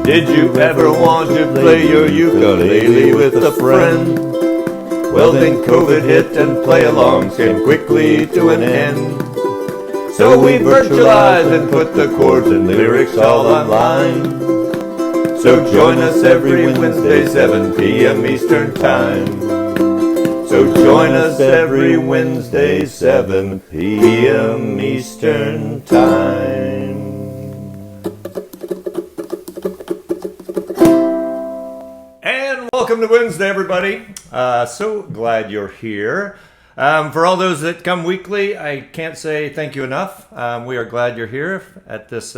Did you ever want to play your ukulele with a friend? Well then COVID hit and play-alongs came quickly to an end. So we virtualized and put the chords and lyrics all online. So join us every Wednesday, 7 p.m. Eastern Time. So join us every Wednesday, 7 p.m. Eastern Time. And welcome to Wednesday, everybody. So glad you're here. For all those that come weekly, I can't say thank you enough. We are glad you're here at this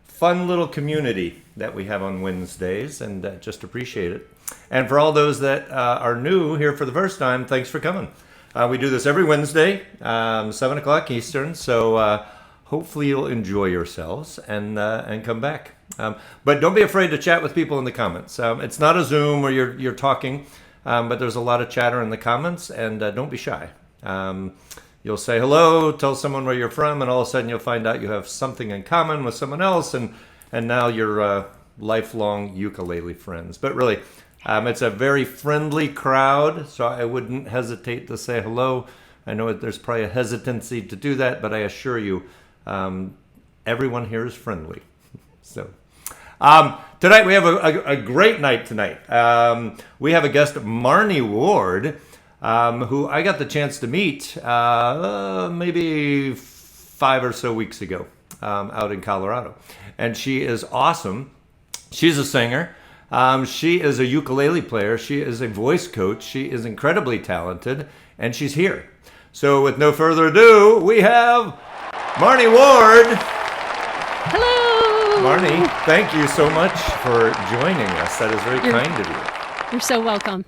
fun little community that we have on Wednesdays, and just appreciate it. And for all those that are new here for the first time, thanks for coming. We do this every Wednesday, 7 o'clock Eastern, so hopefully you'll enjoy yourselves and come back. But don't be afraid to chat with people in the comments. It's not a Zoom where you're talking, but there's a lot of chatter in the comments, and don't be shy. You'll say hello, tell someone where you're from, and all of a sudden you'll find out you have something in common with someone else, and now you're lifelong ukulele friends. But really, it's a very friendly crowd, so I wouldn't hesitate to say hello. I know there's probably a hesitancy to do that, but I assure you, everyone here is friendly. So tonight we have a great night tonight. We have a guest, Marnie Ward, who I got the chance to meet maybe 5 or so weeks ago out in Colorado. And she is awesome. She's a singer. She is a ukulele player. She is a voice coach. She is incredibly talented, and she's here. So with no further ado, we have Marnie Ward. Hello. Marnie, thank you so much for joining us. That is very kind of you. You're so welcome.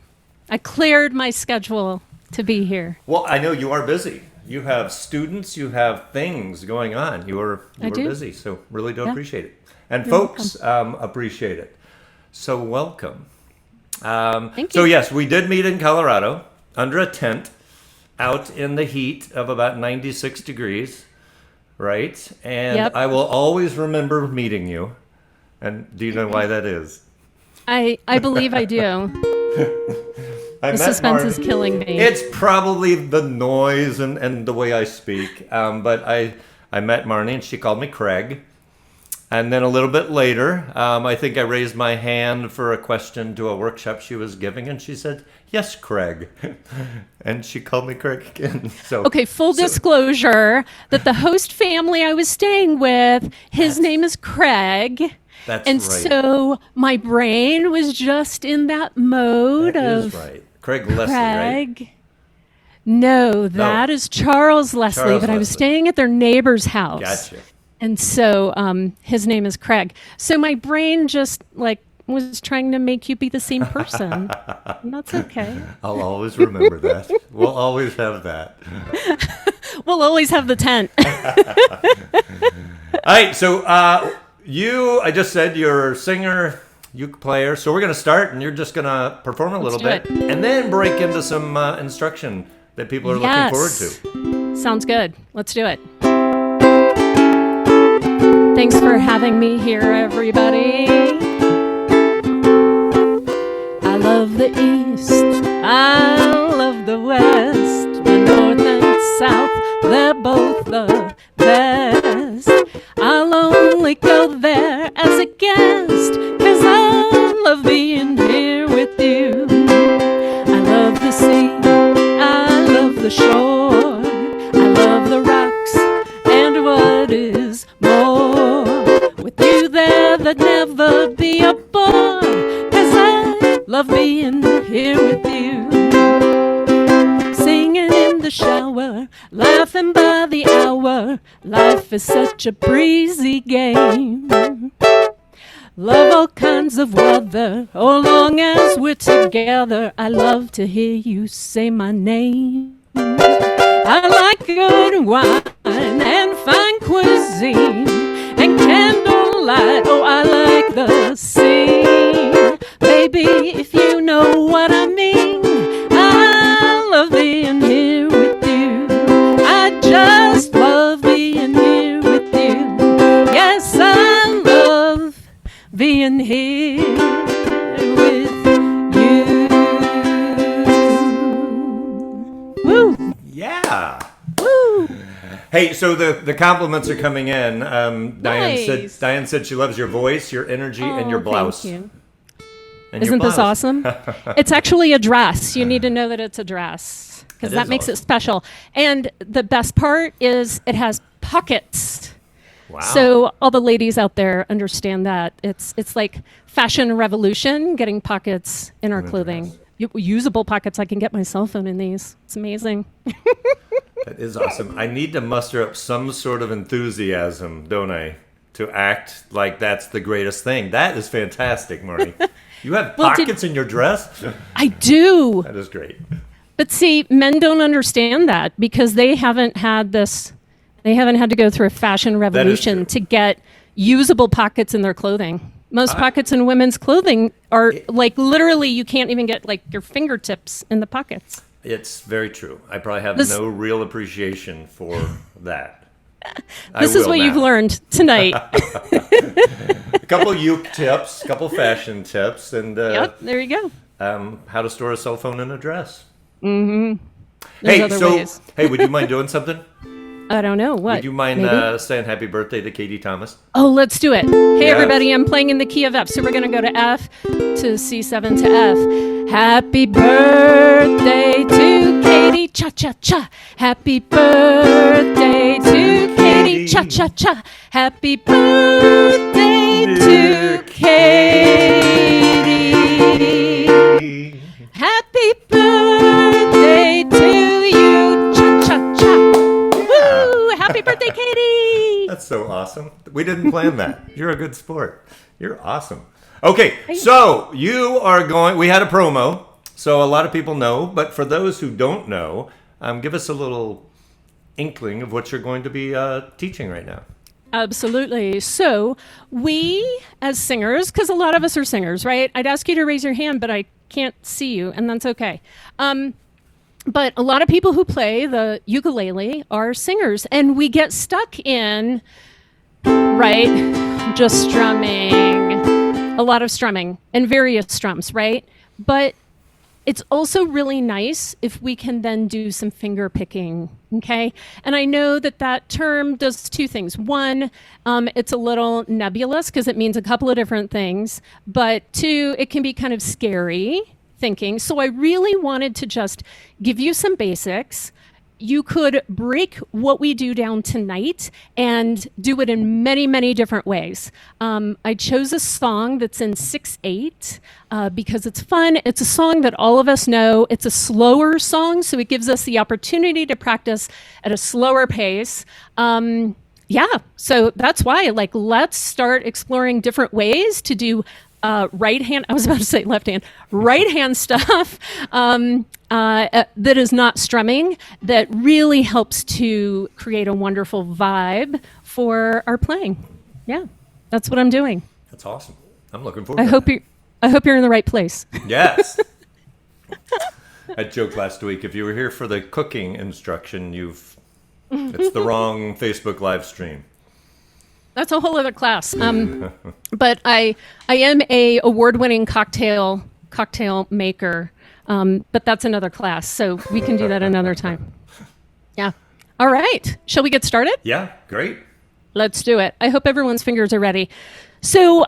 I cleared my schedule to be here. Well, I know you are busy. You have students, you have things going on. You are busy, so really do appreciate it. And You're folks appreciate it. So welcome. Thank you. So yes, we did meet in Colorado under a tent out in the heat of about 96 degrees, right? And Yep. I will always remember meeting you. And do you know why that is? I believe I do. The suspense is killing me. It's probably the noise and the way I speak. But I met Marnie and she called me Craig. And then a little bit later, I think I raised my hand for a question to a workshop she was giving, and she said, "Yes, Craig." And she called me Craig again. Okay, full disclosure that the host family I was staying with, his name is Craig. That's and right. So my brain was just in that mode That of is right. Craig Leslie, right? Craig. No, that is Charles Leslie, Charles but I was Leslie. staying at their neighbor's house. Gotcha. And so his name is Craig. So my brain just was trying to make you be the same person. And that's okay. I'll always remember that. We'll always have that. We'll always have the tent. All right, so I just said you're a singer, uke player. So we're going to start, and you're just going to perform a little bit. And then break into some instruction that people are looking forward to. Sounds good. Let's do it. Thanks for having me here, everybody. I love the East, I love the West, the North and South, they're both the best. I'll only go there as a guest, 'cause I love being here with you. I love the sea, I love the shore, I love the rocks, and what is more, with you there there'd never be a bore, 'cause I love being here with you. Singing in the shower, laughing by the hour, life is such a breezy game. Love all kinds of weather, oh long as we're together, I love to hear you say my name. I like good wine and fine cuisine and candlelight, oh I like the sea. Baby, if you know what I mean, I love being here with you. I just love being here with you. Yes, I love being here with you. Woo! Yeah. Woo! Hey, so the compliments are coming in. Nice. Diane said she loves your voice, your energy, and your blouse. Thank you. And Isn't your this blouse. awesome? It's actually a dress. You need to know that it's a dress because It that is makes it awesome. special. And the best part is it has pockets. Wow. So all the ladies out there understand that it's like fashion revolution, getting pockets in our clothing. Usable pockets. I can get my cell phone in these. It's amazing. That is awesome. I need to muster up some sort of enthusiasm, don't I, to act like that's the greatest thing. That is fantastic, Marnie. You have Well, pockets in your dress? I do. That is great. But see, men don't understand that because they haven't had this. They haven't had to go through a fashion revolution true. to get usable pockets in their clothing. Most pockets in women's clothing are like literally you can't even get like your fingertips in the pockets. It's very true. I probably have This- no real appreciation for that. This is what you've learned tonight. A couple uke tips, a couple fashion tips, and Yep, there you go. how to store a cell phone in a dress. There's Hey, other so ways. hey, would you mind doing something? I don't know what. Would you mind Maybe? saying happy birthday to Katie Thomas? Oh, let's do it. Hey, Yes. everybody, I'm playing in the key of F. So we're going to go to F to C7 to F. Happy birthday to Katie, cha cha cha. Happy birthday to Katie, cha cha cha. Happy birthday to Katie. Happy birthday to you, cha cha cha. Woo! Happy birthday, Katie. That's so awesome. We didn't plan that. You're a good sport. You're awesome. Okay, so you are going. We had a promo, so a lot of people know. But for those who don't know, give us a little inkling of what you're going to be teaching right now. Absolutely. So we, as singers, because a lot of us are singers, right? I'd ask you to raise your hand, but I can't see you, and that's okay. But a lot of people who play the ukulele are singers, and we get stuck in, right, just strumming, a lot of strumming and various strums, right? But it's also really nice if we can then do some finger picking, okay? And I know that that term does two things. One, it's a little nebulous because it means a couple of different things. But two, it can be kind of scary thinking. So I really wanted to just give you some basics. You could break what we do down tonight and do it in many, many different ways. I chose a song that's in 6/8 because it's fun. It's a song that all of us know. It's a slower song, so it gives us the opportunity to practice at a slower pace. Yeah, so that's why, like, let's start exploring different ways to do right hand, I was about to say left hand, right hand stuff that is not strumming, that really helps to create a wonderful vibe for our playing. Yeah, that's what I'm doing. That's awesome. I'm looking forward. I hope you're in the right place. Yes. I joked last week. If you were here for the cooking instruction, it's the wrong Facebook live stream. That's a whole other class. But I am a award-winning cocktail maker. But that's another class, so we can do that another time. Yeah. All right. Shall we get started? Yeah, great. Let's do it. I hope everyone's fingers are ready. So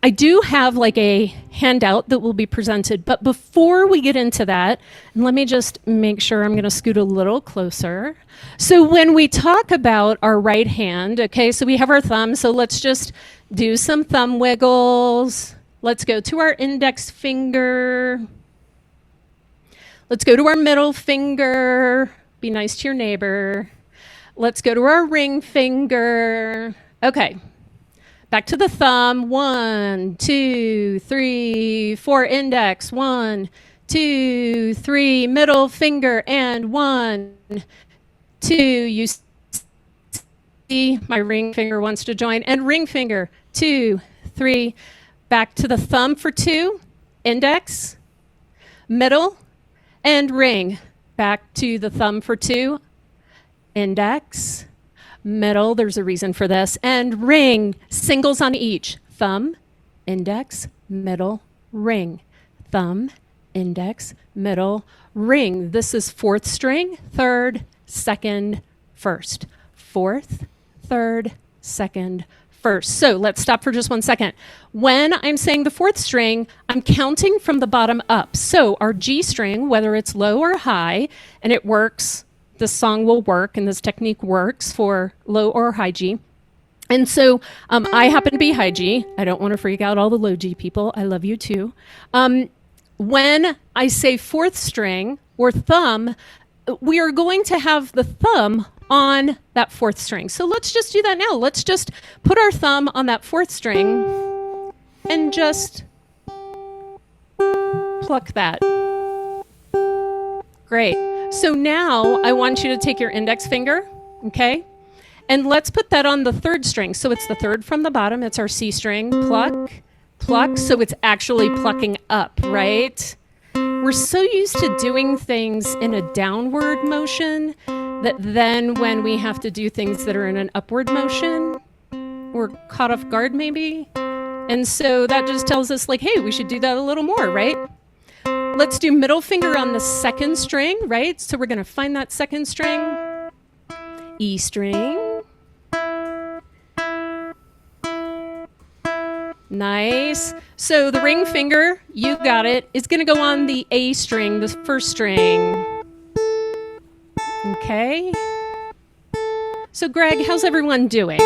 I do have like a handout that will be presented, but before we get into that, let me just make sure I'm going to scoot a little closer. So when we talk about our right hand, okay, so we have our thumb, so let's just do some thumb wiggles. Let's go to our index finger. Let's go to our middle finger. Be nice to your neighbor. Let's go to our ring finger. Okay. Back to the thumb. 1, 2, 3, 4. Index. 1, 2, 3. Middle finger. And 1, 2. You see my ring finger wants to join. And ring finger. 2, 3. Back to the thumb for 2. Index. Middle. And ring. Back to the thumb for 2. Index. Middle, there's a reason for this, and ring, singles on each. Thumb, index, middle, ring. Thumb, index, middle, ring. This is fourth string, third, second, first. Fourth, third, second, first. So let's stop for just 1 second. When I'm saying the fourth string, I'm counting from the bottom up. So our G string, whether it's low or high, and it works, this song will work, and this technique works for low or high G. And so I happen to be high G. I don't want to freak out all the low G people. I love you too. When I say fourth string or thumb, we are going to have the thumb on that fourth string. So let's just do that now. Let's just put our thumb on that fourth string and just pluck that. Great. So now I want you to take your index finger, okay? And let's put that on the third string. So it's the third from the bottom. It's our C string. Pluck, pluck. So it's actually plucking up, right? We're so used to doing things in a downward motion that then when we have to do things that are in an upward motion, we're caught off guard maybe. And so that just tells us like, hey, we should do that a little more, right? Let's do middle finger on the second string, right? So we're going to find that second string. E string. Nice. So the ring finger, you got it, is going to go on the A string, the first string. Okay. So Greg, how's everyone doing?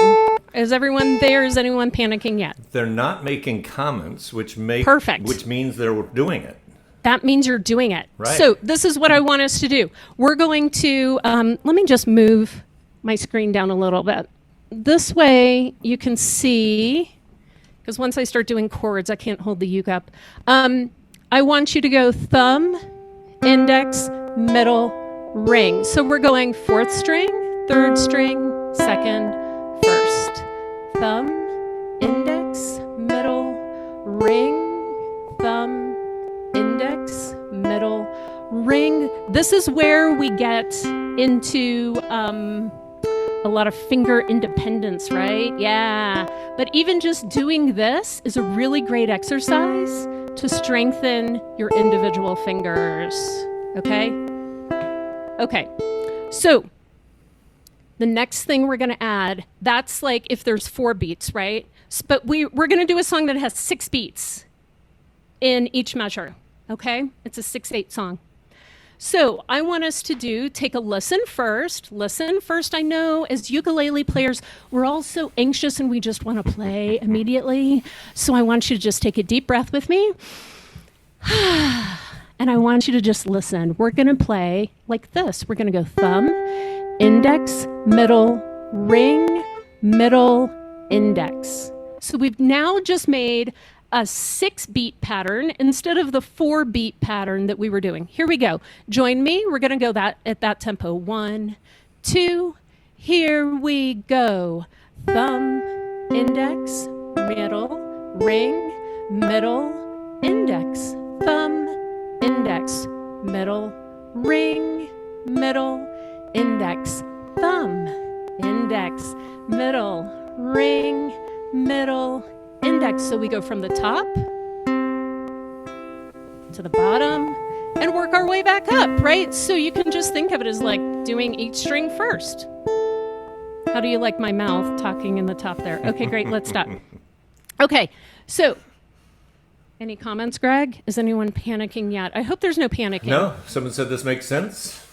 Is everyone there? Is anyone panicking yet? They're not making comments, which Perfect. Which means they're doing it. That means you're doing it. Right. So this is what I want us to do. We're going to, let me just move my screen down a little bit. This way you can see, because once I start doing chords, I can't hold the uke up. I want you to go thumb, index, middle, ring. So we're going fourth string, third string, second, first. Thumb, index, middle, ring, thumb, index, middle, ring. This is where we get into a lot of finger independence, right? Yeah. But even just doing this is a really great exercise to strengthen your individual fingers. Okay? Okay. So the next thing we're going to add, that's like if there's 4 beats, right? But we're going to do a song that has 6 beats in each measure. Okay? It's a 6/8 song. So I want us to take a listen first. Listen first. I know as ukulele players, we're all so anxious and we just want to play immediately. So I want you to just take a deep breath with me. And I want you to just listen. We're going to play like this. We're going to go thumb, index, middle, ring, middle, index. So we've now just made a 6-beat pattern instead of the 4-beat pattern that we were doing. Here we go. Join me. We're going to go at that tempo. 1, 2, here we go. Thumb, index, middle, ring, middle, index. Thumb, index, middle, ring, middle, index. Thumb, index, middle, ring, middle, index. So we go from the top to the bottom and work our way back up, right? So you can just think of it as like doing each string first. How do you like my mouth talking in the top there? Okay, great. Let's stop. Okay, so any comments, Greg? Is anyone panicking yet? I hope there's no panicking. No, someone said this makes sense.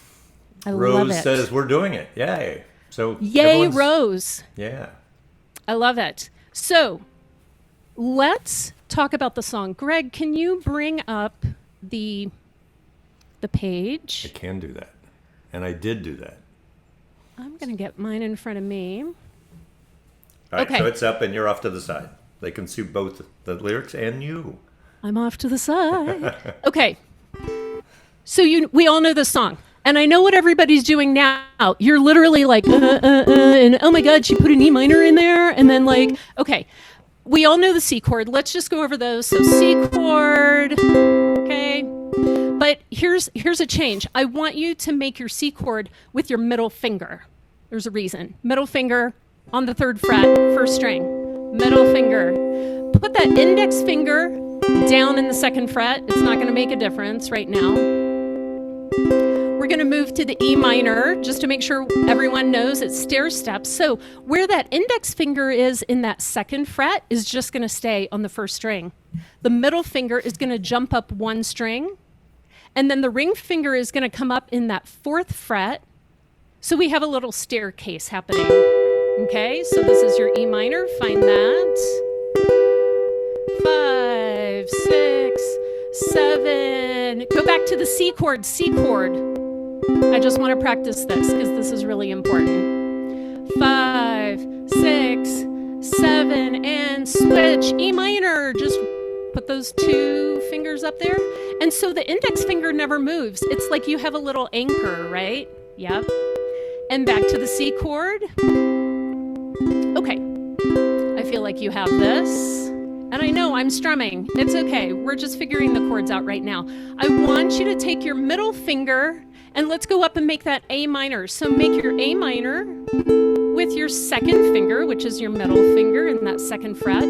I love Rose it. says we're doing it. Yay. So Yay, Rose. Yeah. I love it. So let's talk about the song. Greg, can you bring up the page? I can do that. And I did do that. I'm going to get mine in front of me. All right, Okay. so it's up and you're off to the side. They can see both the lyrics and you. I'm off to the side. Okay. So we all know this song. And I know what everybody's doing now. You're literally like, and oh my God, she put an E minor in there. And then like, okay. We all know the C chord. Let's just go over those. So C chord, okay. But here's a change. I want you to make your C chord with your middle finger. There's a reason. Middle finger on the 3rd fret, 1st string. Middle finger. put that index finger down in the second fret. It's not going to make a difference right now. We're going to move to the E minor just to make sure everyone knows it's stair steps. So where that index finger is in that second fret is just going to stay on the first string. The middle finger is going to jump up one string, and then the ring finger is going to come up in that fourth fret. So we have a little staircase happening. Okay, so this is your E minor. Find that. 5, 6, 7. Go back to the C chord, C chord. I just want to practice this because this is really important. 5, 6, 7, and switch. E minor. Just put those two fingers up there. And so the index finger never moves. It's like you have a little anchor, right? Yep. And back to the C chord. Okay. I feel like you have this. And I know I'm strumming. It's okay. We're just figuring the chords out right now. I want you to take your middle finger and let's go up and make that A minor. So make your A minor with your second finger, which is your middle finger in that second fret.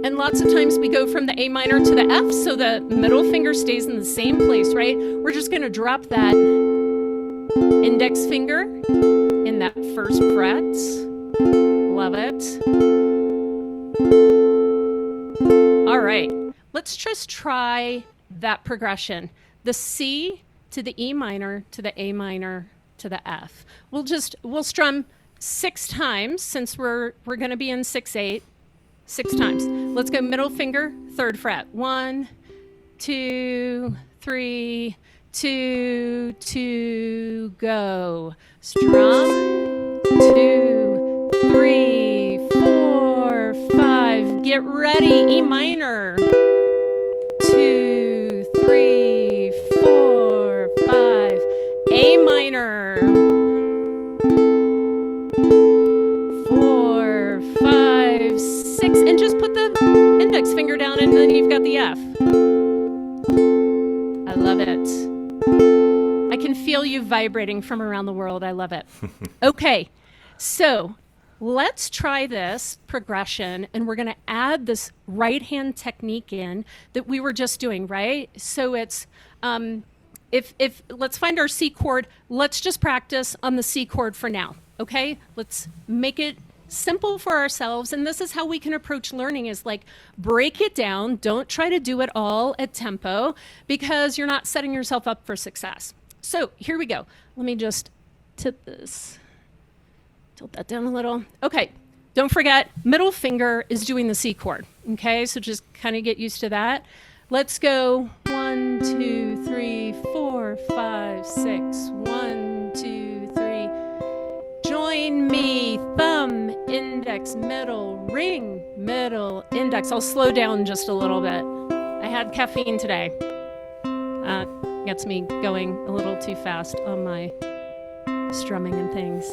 And lots of times we go from the A minor to the F, so the middle finger stays in the same place, right? We're just going to drop that index finger in that first fret. Love it. All right, let's just try that progression. The C to the E minor to the A minor to the F. We'll strum 6 times since we're going to be in 6/8. 6 times. Let's go middle finger, third fret. 1, 2, 3, 2, 2, go. Strum. 2, 3, 4, 5. Get ready. E minor. 2, 3, 4, 5. A minor. 4, 5, 6. And just put the index finger down and then you've got the F. I love it. I can feel you vibrating from around the world. I love it. Okay, so let's try this progression, and we're going to add this right hand technique in that we were just doing, right? So it's if let's find our C chord. Let's just practice on the C chord for now. Okay, let's make it simple for ourselves, and this is how we can approach learning, is like break it down. Don't try to do it all at tempo because you're not setting yourself up for success. So here we go. Let me just tilt that down a little. Okay, don't forget, middle finger is doing the C chord. Okay, so just kind of get used to that. Let's go 1, 2, 3, 4, 5, 6. 1, 2, 3. Join me. Thumb, index, middle, ring, middle, index. I'll slow down just a little bit. I had caffeine today. Gets me going a little too fast on my strumming and things.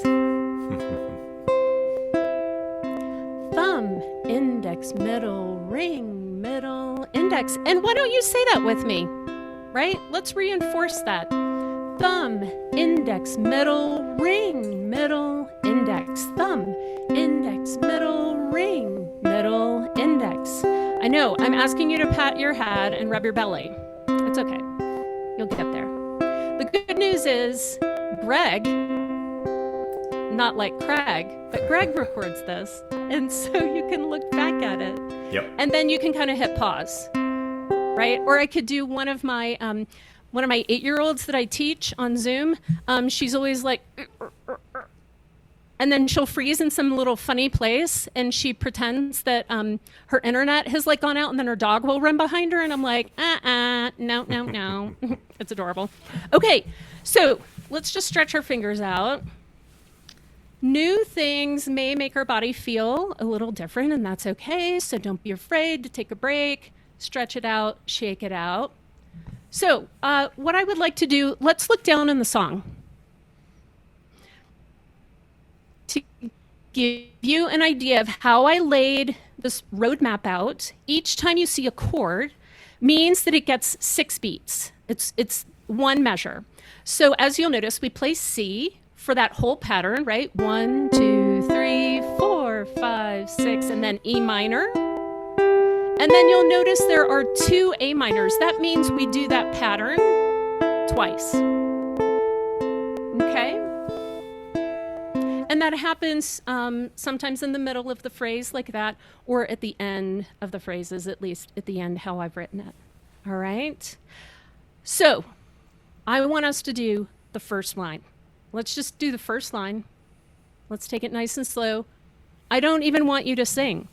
Thumb, index, middle, ring, middle, index. And why don't you say that with me? Right? Let's reinforce that. Thumb, index, middle, ring, middle, index. Thumb, index, middle, ring, middle, index. I know, I'm asking you to pat your head and rub your belly. It's okay. You'll get there. The good news is Greg, not like Craig, but Greg records this. And so you can look back at it. Yep. And then you can kind of hit pause, right? Or I could do one of my 8-year-olds that I teach on Zoom. She's always like, and then she'll freeze in some little funny place, and she pretends that her internet has like gone out, and then her dog will run behind her, and I'm like, no. It's adorable. Okay, so let's just stretch our fingers out. New things may make our body feel a little different, and that's okay. So don't be afraid to take a break, stretch it out, shake it out. So what I would like to do, let's look down in the song. To give you an idea of how I laid this roadmap out, each time you see a chord means that it gets 6 beats. It's one measure. So as you'll notice, we play C for that whole pattern, right? 1, 2, 3, 4, 4, 5, 6, and then E minor. And then you'll notice there are 2 A minors. That means we do that pattern twice. Okay? And that happens sometimes in the middle of the phrase like that, or at the end of the phrases, at least at the end how I've written it. All right? So, I want us to do the first line. Let's just do the first line. Let's take it nice and slow. I don't even want you to sing.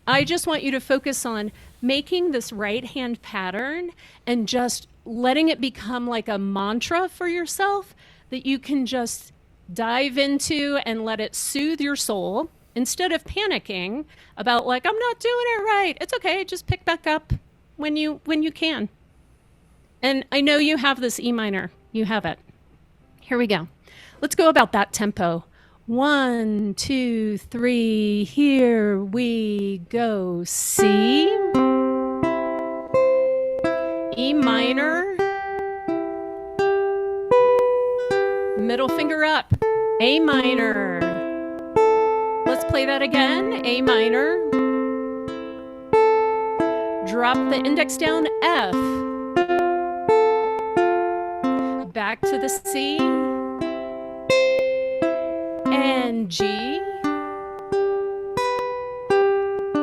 I just want you to focus on making this right hand pattern and just letting it become like a mantra for yourself that you can just dive into and let it soothe your soul instead of panicking about like, I'm not doing it right. It's okay. Just pick back up when you can. And I know you have this E minor. You have it. Here we go. Let's go about that tempo. 1, 2, 3, here we go. C, E minor, middle finger up, A minor. Let's play that again. A minor. Drop the index down, F. Back to the C. And G.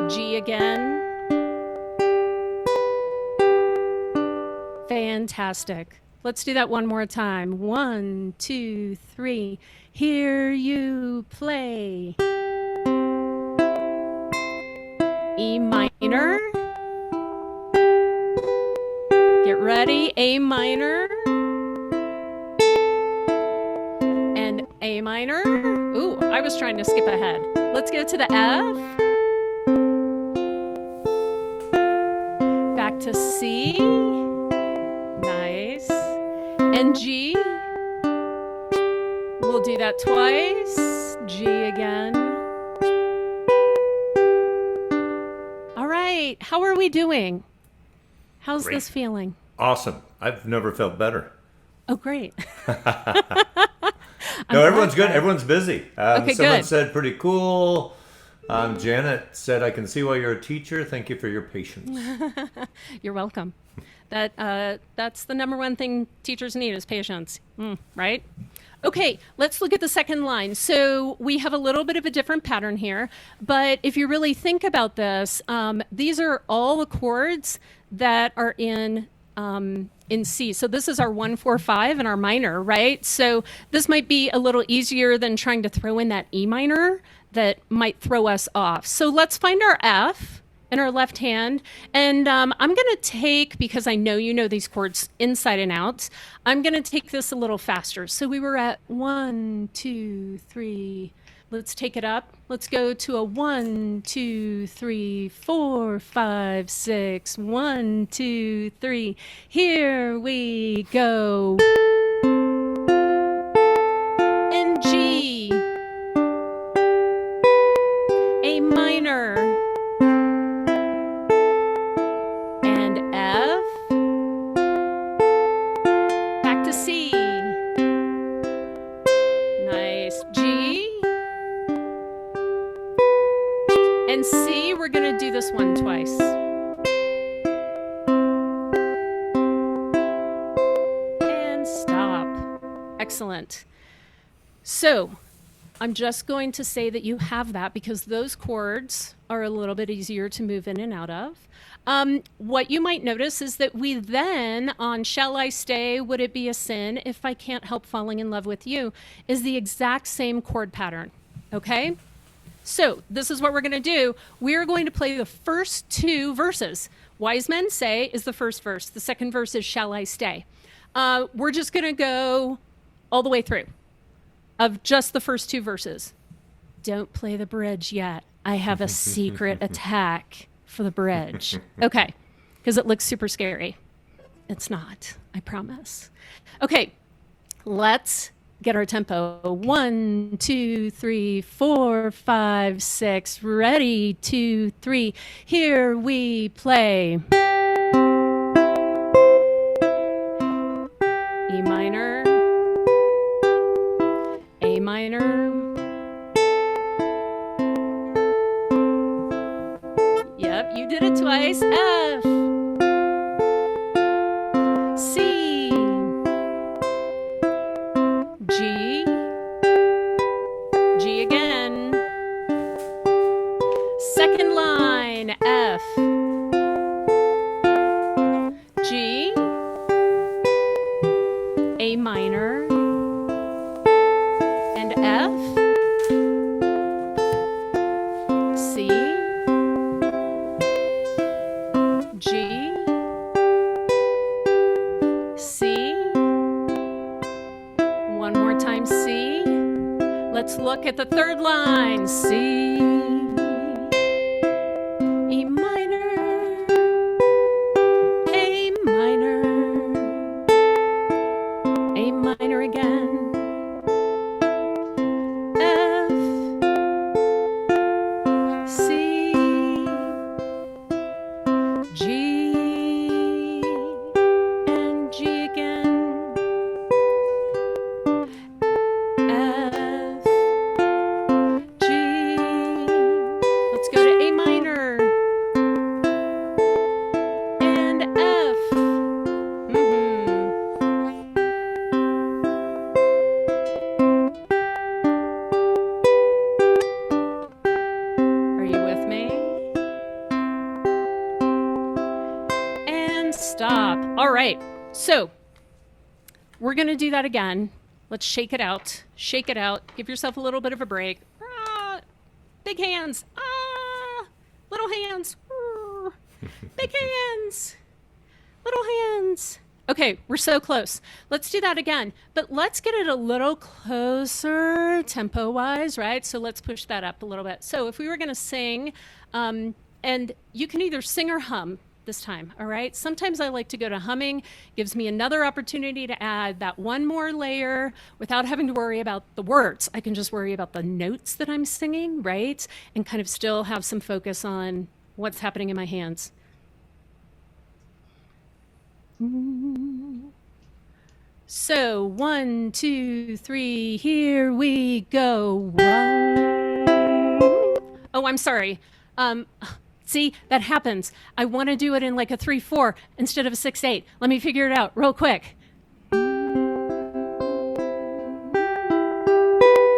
G again. Fantastic. Let's do that one more time. 1, 2, 3. Here you play. E minor. Get ready. A minor. And A minor. Ooh, I was trying to skip ahead. Let's go to the F. Back to C. Nice. And G. We'll do that twice. G again. All right. How are we doing? How's Great. this feeling? Awesome. I've never felt better. Oh, great. No, everyone's good. Everyone's busy. Okay, someone good. said pretty cool. Janet said, I can see why you're a teacher. Thank you for your patience. You're welcome. That's the number one thing teachers need is patience, right? Okay, let's look at the second line. So we have a little bit of a different pattern here, but if you really think about this, these are all the chords that are in C. So this is our 1, 4, 5 and our minor, right? So this might be a little easier than trying to throw in that E minor that might throw us off. So let's find our F in our left hand. And I'm going to take, because I know you know these chords inside and out, I'm going to take this a little faster. So we were at 1, 2, 3. Let's take it up. Let's go to a 1, 2, 3, 4, 5, 6. 1, 2, 3. Here we go. And G. A minor. And F. Back to C. Nice. G. And C, we're going to do this one twice. And stop. Excellent. So, I'm just going to say that you have that because those chords are a little bit easier to move in and out of. What you might notice is that we then, on Shall I Stay, Would It Be a Sin If I Can't Help Falling in Love with You, is the exact same chord pattern, okay? So this is what we're going to do. We're going to play the first 2 verses. Wise Men Say is the first verse. The second verse is Shall I Stay. We're just going to go all the way through of just the first 2 verses. Don't play the bridge yet. I have a secret attack for the bridge. Okay, because it looks super scary. It's not, I promise. Okay, let's get our tempo. 1, 2, 3, 4, 5, 6. Ready, 2, 3. Here we play. E minor. A minor. Yep, you did it twice. F. C. G. G again. Second line, F. G. A minor. And F. C. G. C. One more time, C. Let's look at the third line. C. E minor. A minor. A minor again. F. C. G. And G again. F. G. Let's go to A minor. And F. Are you with me? And stop. All right. So we're going to do that again. Let's shake it out. Shake it out. Give yourself a little bit of a break. Ah, big hands. Ah, little hands. Ah, big hands. Little hands. Okay, we're so close. Let's do that again. But let's get it a little closer tempo-wise, right? So let's push that up a little bit. So if we were going to sing, and you can either sing or hum this time, all right? Sometimes I like to go to humming. Gives me another opportunity to add that one more layer without having to worry about the words. I can just worry about the notes that I'm singing, right? And kind of still have some focus on what's happening in my hands. So 1, 2, 3, here we go. Oh, I'm sorry. See, that happens. I want to do it in like a 3/4 instead of a 6/8. Let me figure it out real quick.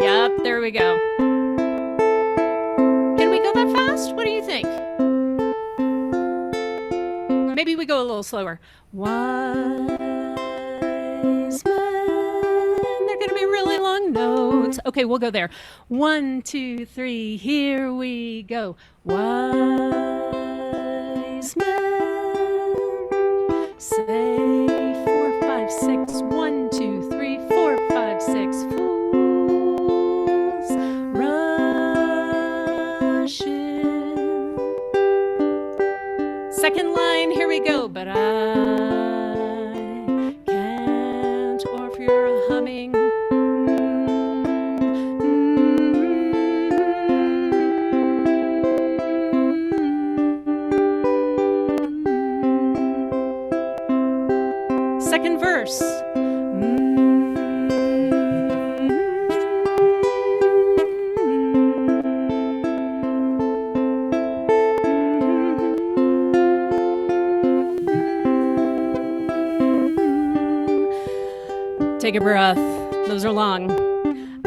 Yep, there we go. Can we go that fast? What do you think? Maybe we go a little slower. Wise men, they're going to be really long notes. Okay, we'll go there. 1, 2, 3, here we go. Wise men, say 4, 5, 6. 1, 2, 3, 4, 5, 6. Fools rush in. Second line, here we go. But I can't, or if you're humming. Second verse. Take a breath. Those are long.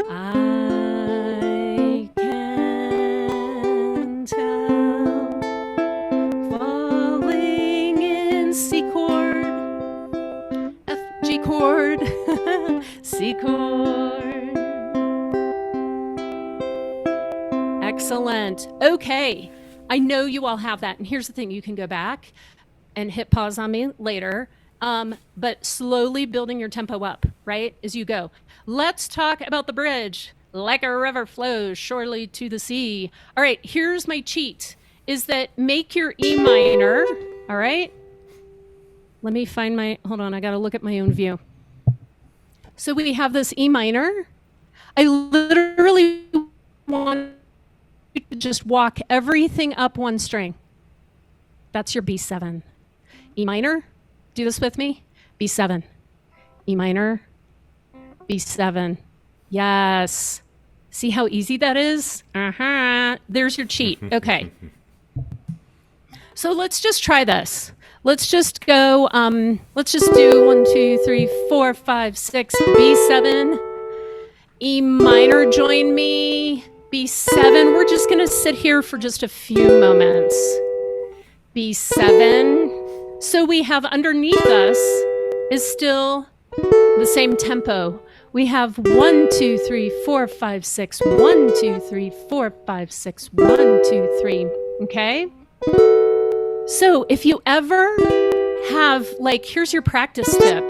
I can tell. Falling in C chord. F, G chord. C chord. Excellent. Okay. I know you all have that. And here's the thing. You can go back and hit pause on me later. But slowly building your tempo up, right, as you go. Let's talk about the bridge. Like a river flows surely to the sea. All right, here's my cheat, is that make your E minor, all right? Let me find my, hold on, I got to look at my own view. So we have this E minor. I literally want you to just walk everything up one string. That's your B7. E minor. Do this with me. B7. E minor. B7. Yes. See how easy that is? There's your cheat. Okay. So let's just try this. Let's just go, let's just do 1, 2, 3, 4, 5, 6, B7, E minor, join me, B7. We're just gonna sit here for just a few moments. B7. So we have underneath us is still the same tempo. We have 1, 2, 3, 4, 5, 6, 1, 2, 3, 4, 5, 6, 1, 2, 3. Okay? So if you ever have, like, here's your practice tip,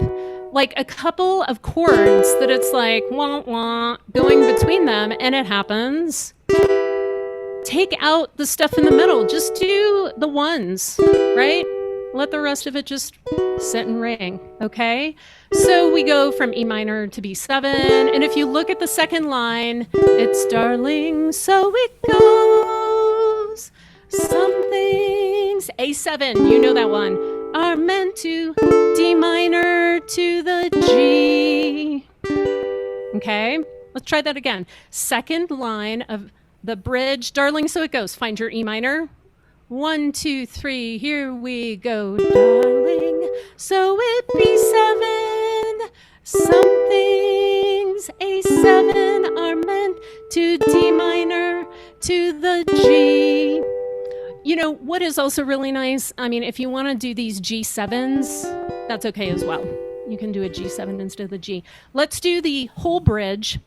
like a couple of chords that it's like wah wah going between them, and it happens, take out the stuff in the middle. Just do the ones, right? Let the rest of it just sit and ring, okay? So we go from E minor to B7, and if you look at the second line, it's darling, so it goes. Some things, A7, you know that one, are meant to D minor to the G. Okay, let's try that again. Second line of the bridge, darling, so it goes. Find your E minor. 1, 2, 3, here we go, darling, so it B7. Some things, A7, are meant to D minor to the G. You know, what is also really nice, I mean, if you want to do these G7s, that's okay as well. You can do a G7 instead of the G. Let's do the whole bridge.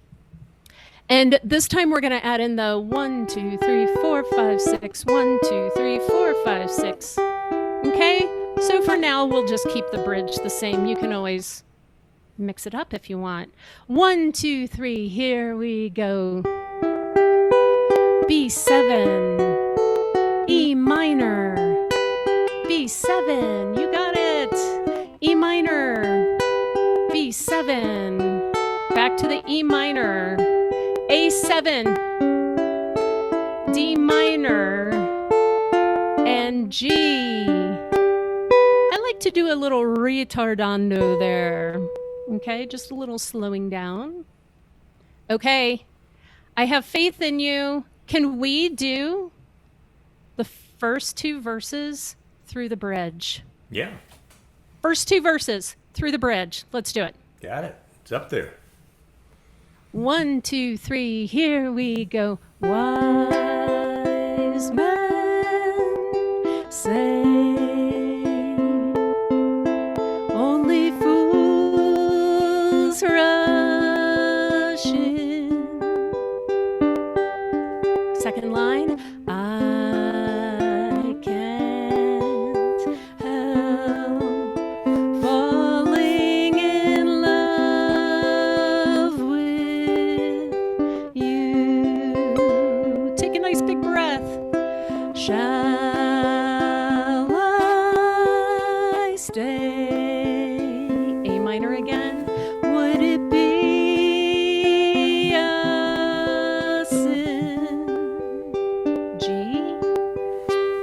And this time we're going to add in the 1, 2, 3, 4, 5, 6, 1, 2, 3, 4, 5, 6. Okay? So for now, we'll just keep the bridge the same. You can always mix it up if you want. 1, 2, 3, here we go. B7, E minor, B7, you got it. E minor, B7, back to the E minor. A7, D minor, and G. I like to do a little retardando there. Okay, just a little slowing down. Okay, I have faith in you. Can we do the first two verses through the bridge? Yeah. First two verses through the bridge. Let's do it. Got it. It's up there. 1, 2, 3, here we go. Wise men say only fools rush in. Second line, I can't help falling in love with you. Take a nice big breath. Shall I stay? A minor again. Would it be a sin? G.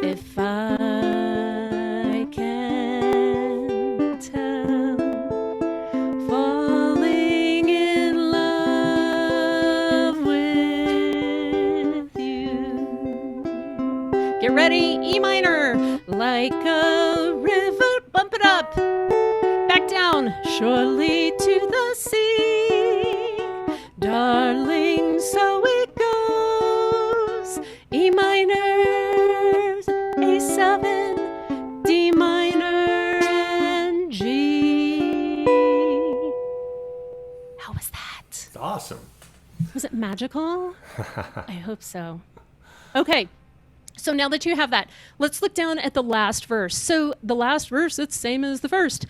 If I can't help falling in love with you. Get ready, E minor, like a river, bump it up, back down, surely to the sea, darling, so it goes. E minor, A7, D minor, and G. How was that? It's awesome. Was it magical? I hope so. Okay. So now that you have that, let's look down at the last verse. So the last verse, it's same as the first.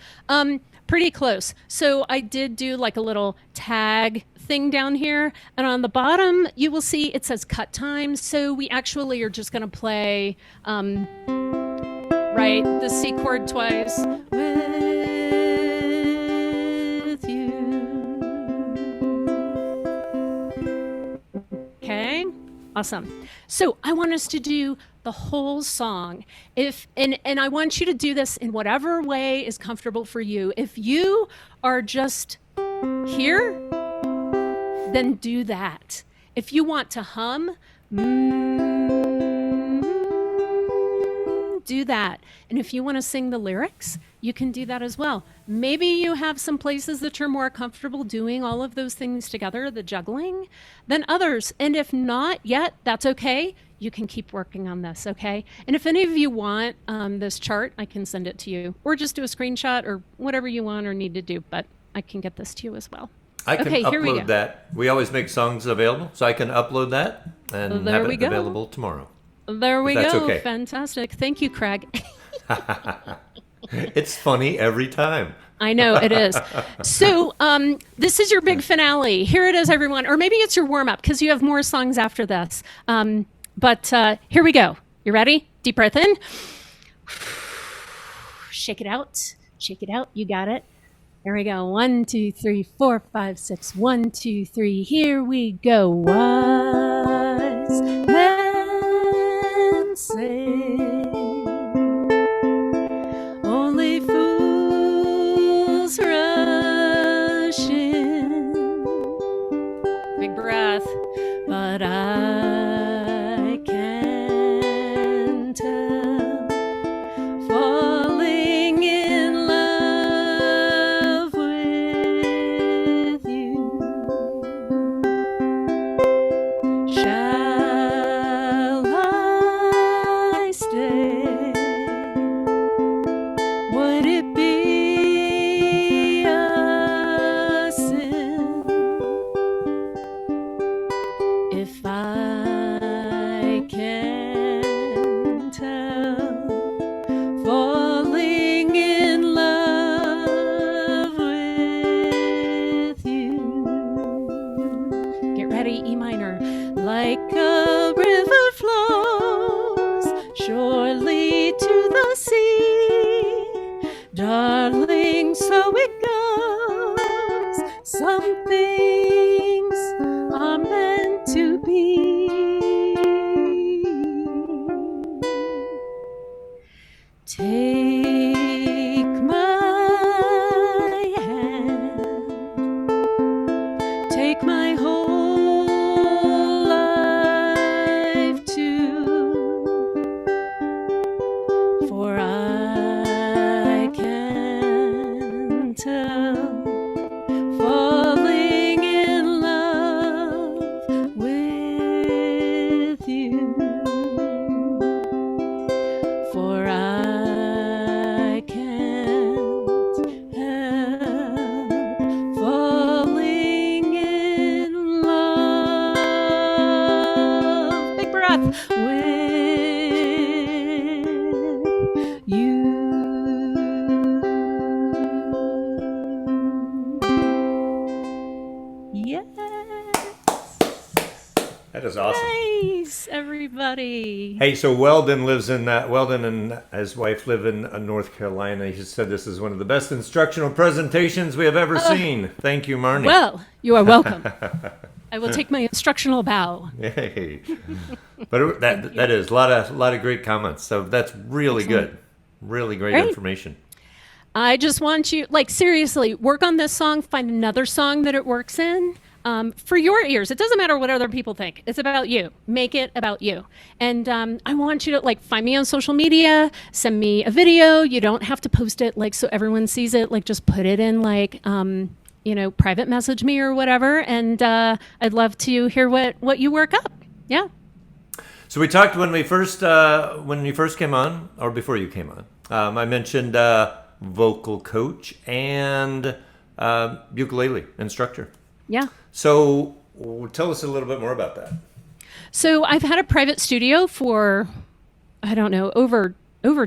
Pretty close. So I did do like a little tag thing down here. And on the bottom, you will see it says cut time. So we actually are just going to play, right, the C chord twice. With you. Okay. Awesome. So I want us to do the whole song. And I want you to do this in whatever way is comfortable for you. If you are just here, then do that. If you want to hum, do that. And if you want to sing the lyrics, you can do that as well. Maybe you have some places that you're more comfortable doing all of those things together, the juggling, than others. And if not yet, that's okay. You can keep working on this, okay? And if any of you want this chart, I can send it to you. Or just do a screenshot or whatever you want or need to do. But I can get this to you as well. I can upload that. We always make songs available, so I can upload that and have it available tomorrow. There we go. Okay. Fantastic. Thank you, Craig. It's funny every time. I know it is. So this is your big finale. Here it is, everyone. Or maybe it's your warm-up because you have more songs after this. But here we go. You ready? Deep breath in. Shake it out. Shake it out. You got it. Here we go. 1, 2, 3, 4, 5, 6. 1, 2, 3. Here we go. Wise men say only fools rush in. Big breath. But I can tell, falling in love with you. Shall I stay? Would it be a sin if I can tell, falling in love with you? Get ready, E minor. Like a river flows surely to the sea, darling, so it goes. Some things are meant to be. Take my hand, take my whole life too, for I can tell, falling in love with you, for I can't help falling in love. Big breath. With you. Yes. That is awesome. Nice, everybody. Hey, so Weldon and his wife live in North Carolina. He said this is one of the best instructional presentations we have ever seen. Thank you, Marnie. Well, you are welcome. I will take my instructional bow. Yay. But that is a lot of great comments. So that's really Excellent. good. Really great information. I just want you, like, seriously, work on this song, find another song that it works in. For your ears. It doesn't matter what other people think. It's about you. Make it about you. And I want you to, like, find me on social media, send me a video. You don't have to post it, like, so everyone sees it. Like, just put it in, like, private message me or whatever. And I'd love to hear what you work up. Yeah. So we talked when you first came on, or before you came on. I mentioned vocal coach and ukulele instructor. Yeah. So tell us a little bit more about that. So I've had a private studio for, I don't know, over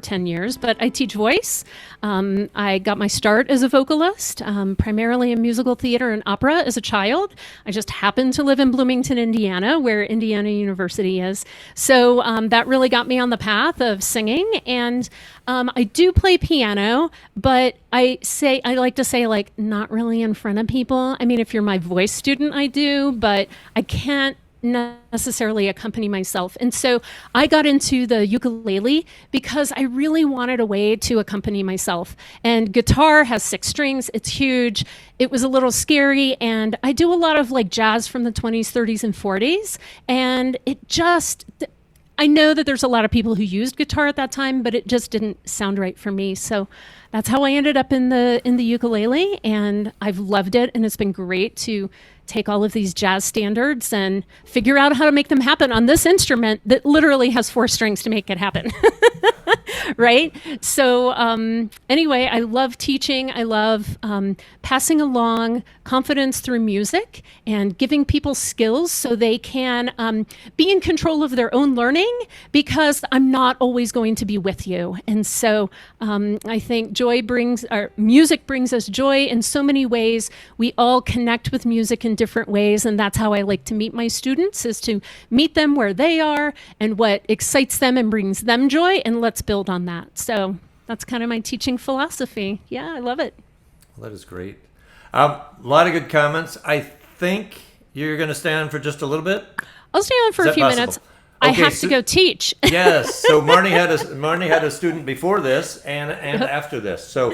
10 years, but I teach voice. I got my start as a vocalist, primarily in musical theater and opera as a child. I just happened to live in Bloomington, Indiana, where Indiana University is. So that really got me on the path of singing. And I do play piano, but I like to say, like, not really in front of people. I mean, if you're my voice student, I do, but I can't necessarily accompany myself. And so I got into the ukulele because I really wanted a way to accompany myself. And guitar has 6 strings. It's huge. It was a little scary. And I do a lot of, like, jazz from the 20s, 30s, and 40s. And I know that there's a lot of people who used guitar at that time, but it just didn't sound right for me. So that's how I ended up in the ukulele, and I've loved it, and it's been great to take all of these jazz standards and figure out how to make them happen on this instrument that literally has 4 strings to make it happen. Right? So anyway, I love teaching. I love passing along confidence through music and giving people skills so they can be in control of their own learning, because I'm not always going to be with you. And so I think music brings us joy in so many ways. We all connect with music in different ways, and that's how I like to meet my students, is to meet them where they are and what excites them and brings them joy, and let's build on that. So that's kind of my teaching philosophy. Yeah, I love it. Well, that is great. A lot of good comments. I think you're going to stay on for just a little bit. I'll stay on for a few minutes. I have to go teach. Yes. So Marnie had a student before this and after this. So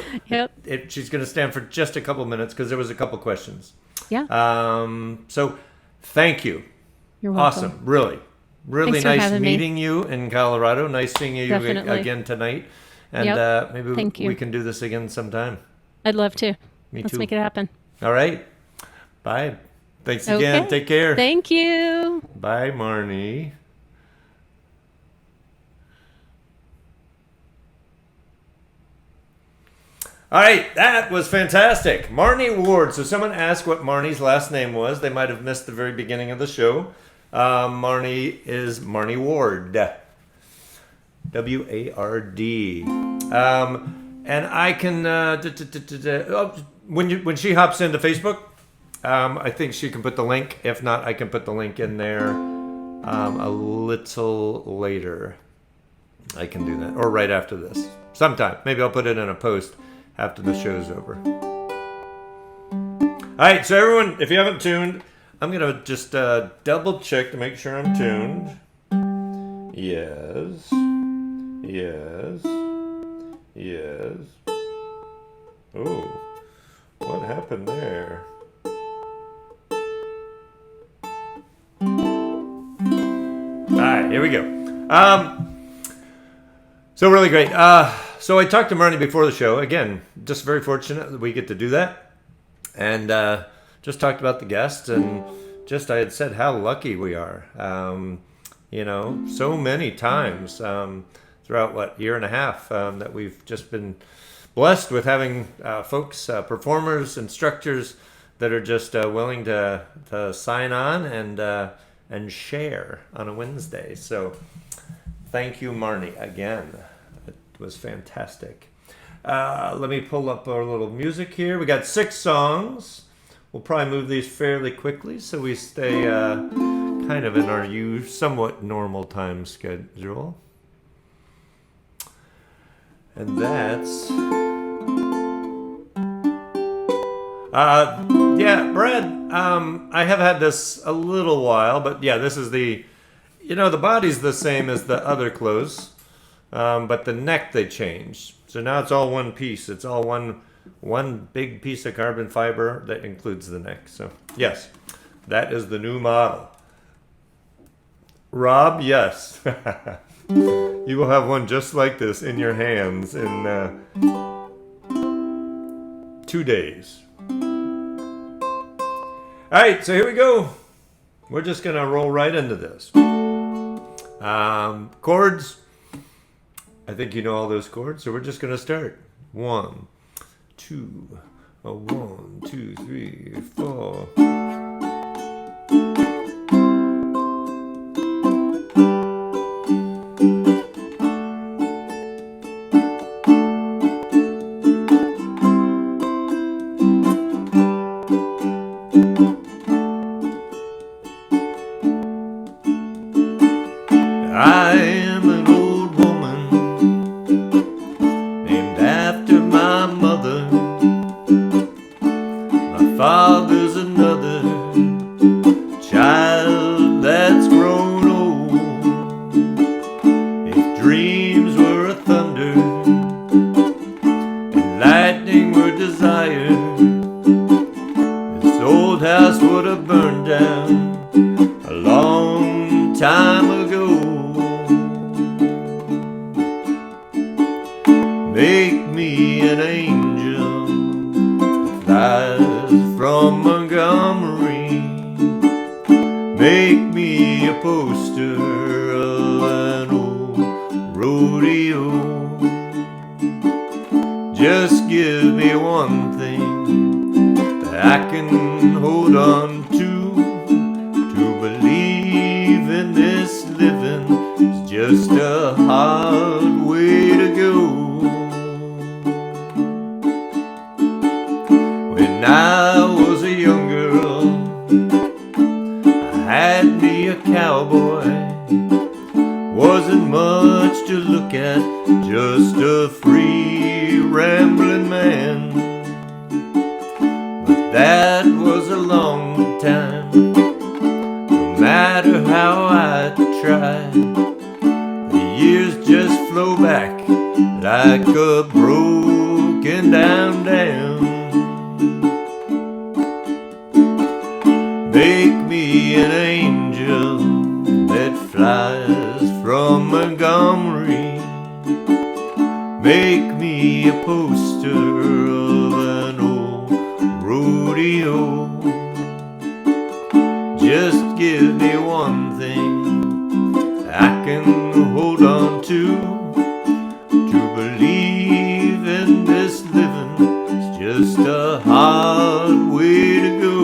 she's going to stand for just a couple minutes because there was a couple questions. Yeah. So thank you. You're welcome. Awesome. Really Thanks nice meeting you in Colorado. Nice seeing you again tonight. And maybe we can do this again sometime. I'd love to. Let's make it happen. All right. Bye. Thanks again. Take care. Thank you. Bye, Marnie. All right, that was fantastic. Marnie Ward. So someone asked what Marnie's last name was. They might have missed the very beginning of the show. Marnie is Marnie Ward. W-A-R-D. And I can, when she hops into Facebook, I think she can put the link. If not, I can put the link in there a little later. I can do that. Or right after this. Sometime. Maybe I'll put it in a post after the show's over. All right, so everyone, if you haven't tuned, I'm going to just double check to make sure I'm tuned. Yes. Oh, what happened there? All right, here we go. So really great. So I talked to Marnie before the show. Again, just very fortunate that we get to do that. And just talked about the guests, and just I had said how lucky we are. So many times throughout, year and a half that we've just been blessed with having folks, performers, instructors that are just willing to sign on and share on a Wednesday. So thank you, Marnie, again. It was fantastic. Let me pull up our little music here. We got 6 songs. We'll probably move these fairly quickly so we stay kind of in our somewhat normal time schedule. And that's... Brad, I have had this a little while, but yeah, this is the body's the same as the other clothes, but the neck they changed. So now it's all one piece. It's all one big piece of carbon fiber that includes the neck. So yes, that is the new model. Rob, yes. You will have one just like this in your hands in 2 days. All right, so here we go. We're just going to roll right into this. Chords. I think you know all those chords, so we're just going to start. 1, 2, 1, 2, 3, 4. I am an old woman named after my mother. My father's another. make me an angel that flies from Montgomery. Make me a poster of an old rodeo. Just give me one thing that I can hold on to believe in this living is just a hard way to go. When I was a young girl, I had me a cowboy. Wasn't much to look at, just a free rambling man. But that was a long time. No matter how I try, the years just flow back like a broken down dam. Make me an angel that flies from Montgomery. Make me a poster of an old rodeo. Just give me one thing I can hold on to believe in this living is just a hard way to go.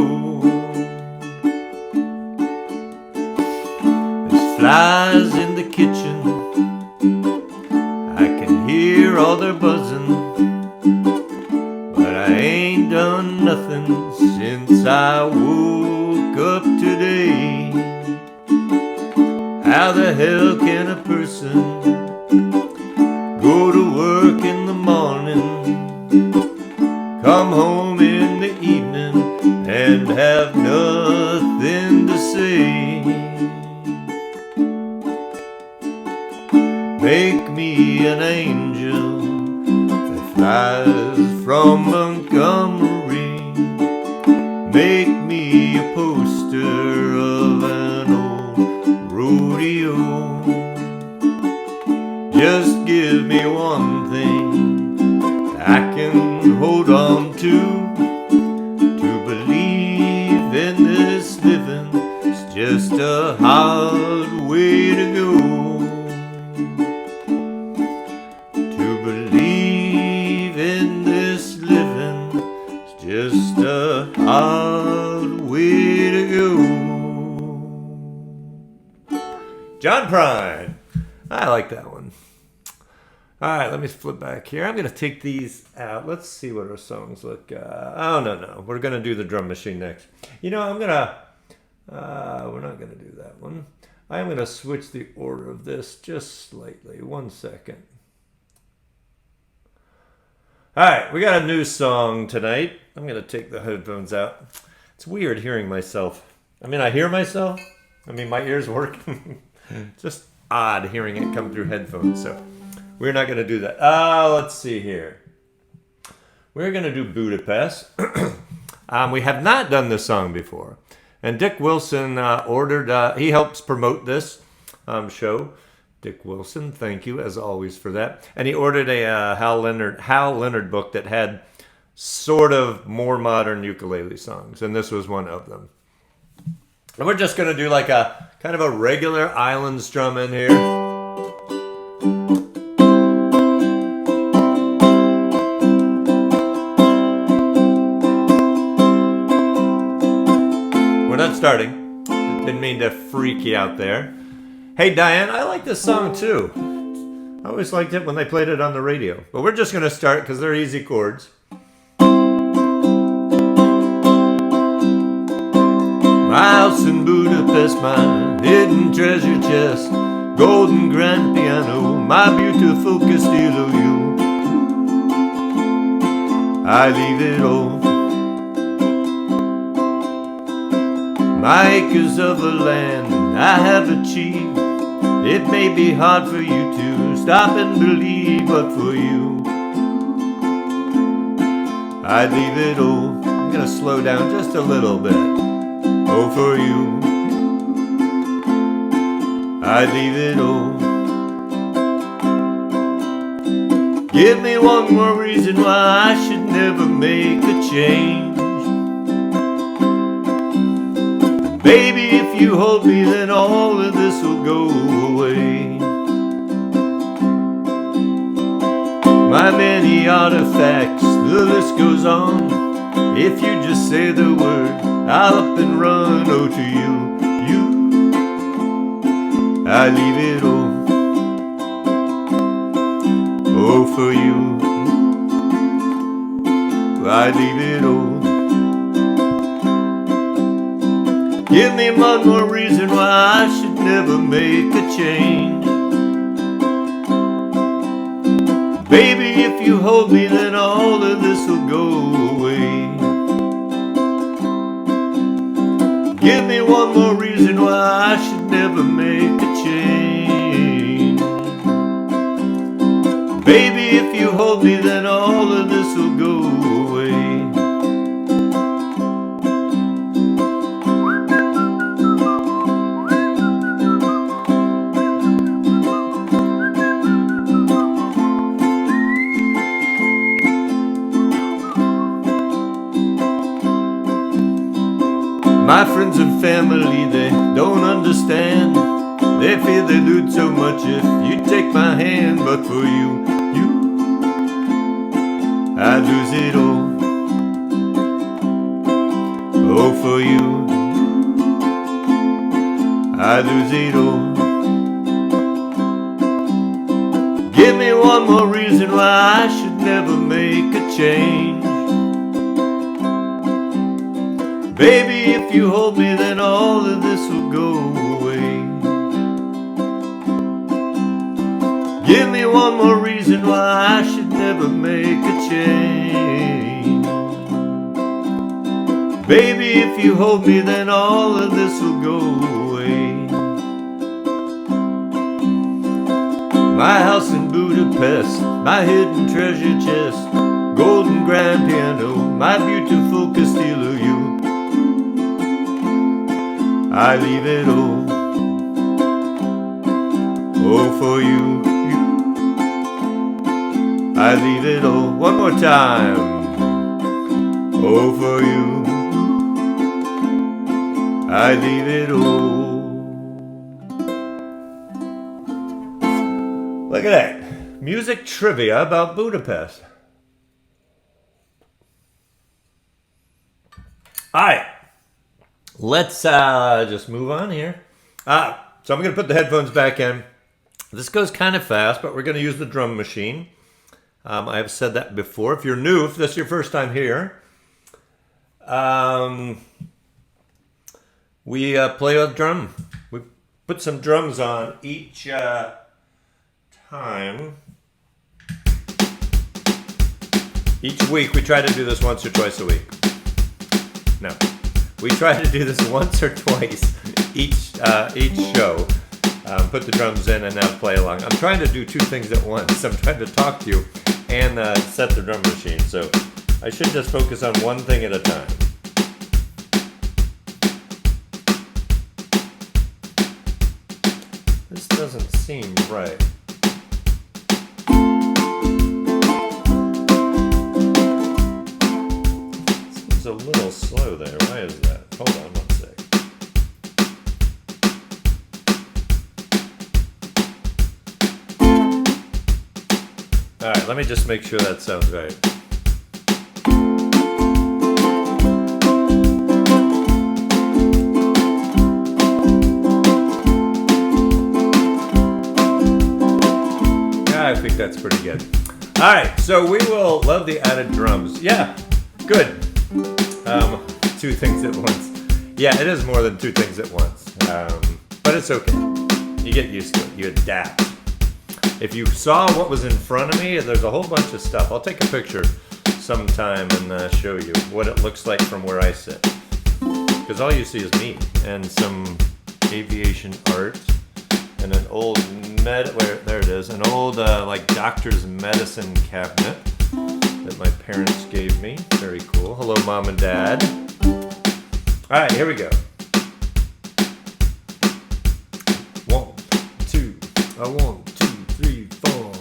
There's flies in the kitchen, I can hear all their buzzing, but I ain't done nothing since I woke up today. How the hell can a person go to work in the morning, come home in the evening, and have nothing to say? Make me an angel that flies from Montgomery. Make me a poster of an old rodeo. Just give me one thing I can hold on to believe in this living is just a hard way to go. To believe in this living is just a hard way to go. John Prine. I like that one. All right, let me flip back here. I'm going to take these out. Let's see what our songs look. Oh, no. We're going to do the drum machine next. You know, we're not going to do that one. I'm going to switch the order of this just slightly. 1 second. All right, we got a new song tonight. I'm going to take the headphones out. It's weird hearing myself. I mean, I hear myself. I mean, my ears work. Just odd hearing it come through headphones. So we're not going to do that. Let's see here. We're going to do Budapest. We have not done this song before. And Dick Wilson he helps promote this show. Dick Wilson, thank you as always for that. And he ordered a Hal Leonard book that had sort of more modern ukulele songs. And this was one of them. And we're just going to do like a kind of a regular island strum in here. We're not starting. Didn't mean to freak you out there. Hey Diane, I like this song too. I always liked it when they played it on the radio. But we're just going to start because they're easy chords. My house in Budapest, my hidden treasure chest, golden grand piano, my beautiful Castillo, you. I leave it all. My acres of the land I have achieved. It may be hard for you to stop and believe, but for you, I'd leave it all. I'm gonna slow down just a little bit. Oh, for you, I'd leave it all. Give me one more reason why I should never make a change. Baby, if you hold me, then all of this will go away. My many artifacts, the list goes on. If you just say the word, I'll up and run. Oh, to you, I leave it all. Oh, for you, I leave it all. Give me one more reason why I should never make a change. Baby, if you hold me, then all of this will go away. Give me one more reason why I should never make a change. Baby, if you hold me, then all of this will go away. My friends and family, they don't understand. They fear they lose so much if you take my hand. But for you, I lose it all. Oh, for you, I lose it all. Give me one more reason why I should never make a change. Baby, if you hold me, then all of this will go away. Give me one more reason why I should never make a change. Baby, if you hold me, then all of this will go away. My house in Budapest, my hidden treasure chest, golden grand piano, my beautiful Castillo, you, I leave it all. Oh, for you, I leave it all. One more time. Oh, for you, I leave it all. Look at that. Music trivia about Budapest. All right. Let's just move on here. So I'm going to put the headphones back in. This goes kind of fast, but we're going to use the drum machine. I have said that before. If you're new, if this is your first time here, we play a drum. We put some drums on each time. Each week, we try to do this once or twice a week. No. We try to do this once or twice each show. Put the drums in and now play along. I'm trying to do two things at once. I'm trying to talk to you and set the drum machine. So I should just focus on one thing at a time. This doesn't seem right. It's a little slow there. Why is that? Hold on one sec. All right, let me just make sure that sounds right. Yeah, I think that's pretty good. All right, so we will love the added drums. Yeah, good. Two things at once. Yeah, it is more than two things at once. But it's okay. You get used to it. You adapt. If you saw what was in front of me, there's a whole bunch of stuff. I'll take a picture sometime and show you what it looks like from where I sit. Because all you see is me and some aviation art and an old there it is, an old like doctor's medicine cabinet that my parents gave me. Very cool. Hello, Mom and Dad. All right, here we go. 1, 2, 1, 2, 3, 4.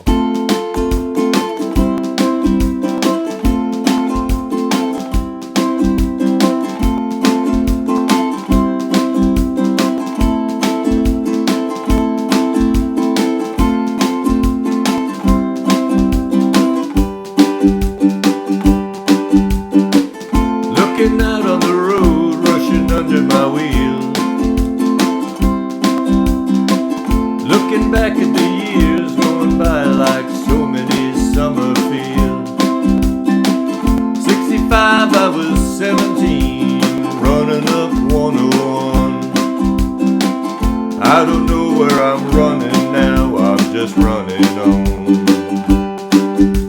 I don't know where I'm running now, I'm just running on.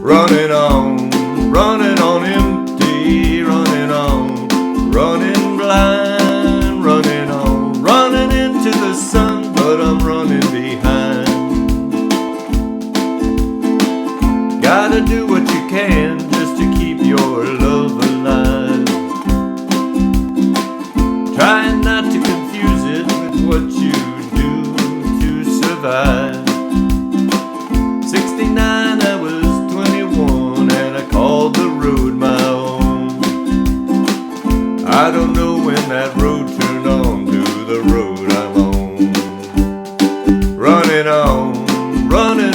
Running on, running on empty, running on, running blind, running on, running into the sun, but I'm running behind. Gotta do what you can just to keep your love alive. Trying not to confuse it with what you do to survive. 69, I was 21 and I called the road my own. I don't know when that road turned on to the road I'm on. Running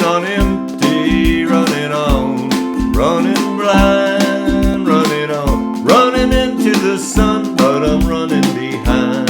on empty, running on, running blind, running on, running into the sun, but I'm running behind.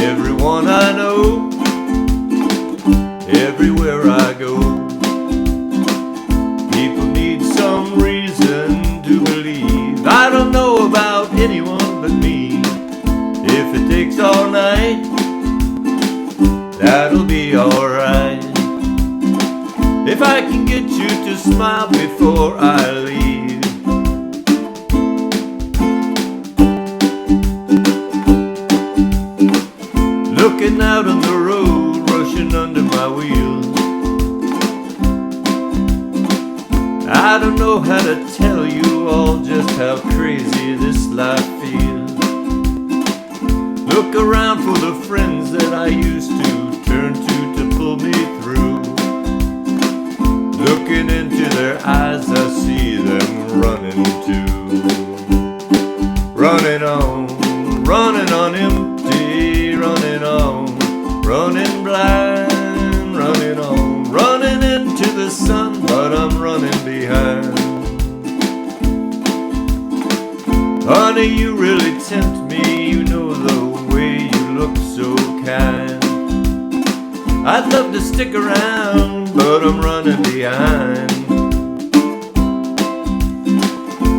Everyone I know, everywhere I go, people need some reason to believe. I don't know about anyone but me. If it takes all night, that'll be alright. If I can get you to smile before I leave. Looking out on the road, rushing under my wheels. I don't know how to tell you all just how crazy this life feels. Look around for the friends that I used to turn to pull me through. Looking into their eyes, I see them running too. Running on empty, running on, running blind, running on, running into the sun, but I'm running behind. Honey, you really tempt me, you know the way you look so kind. I'd love to stick around, but I'm running behind.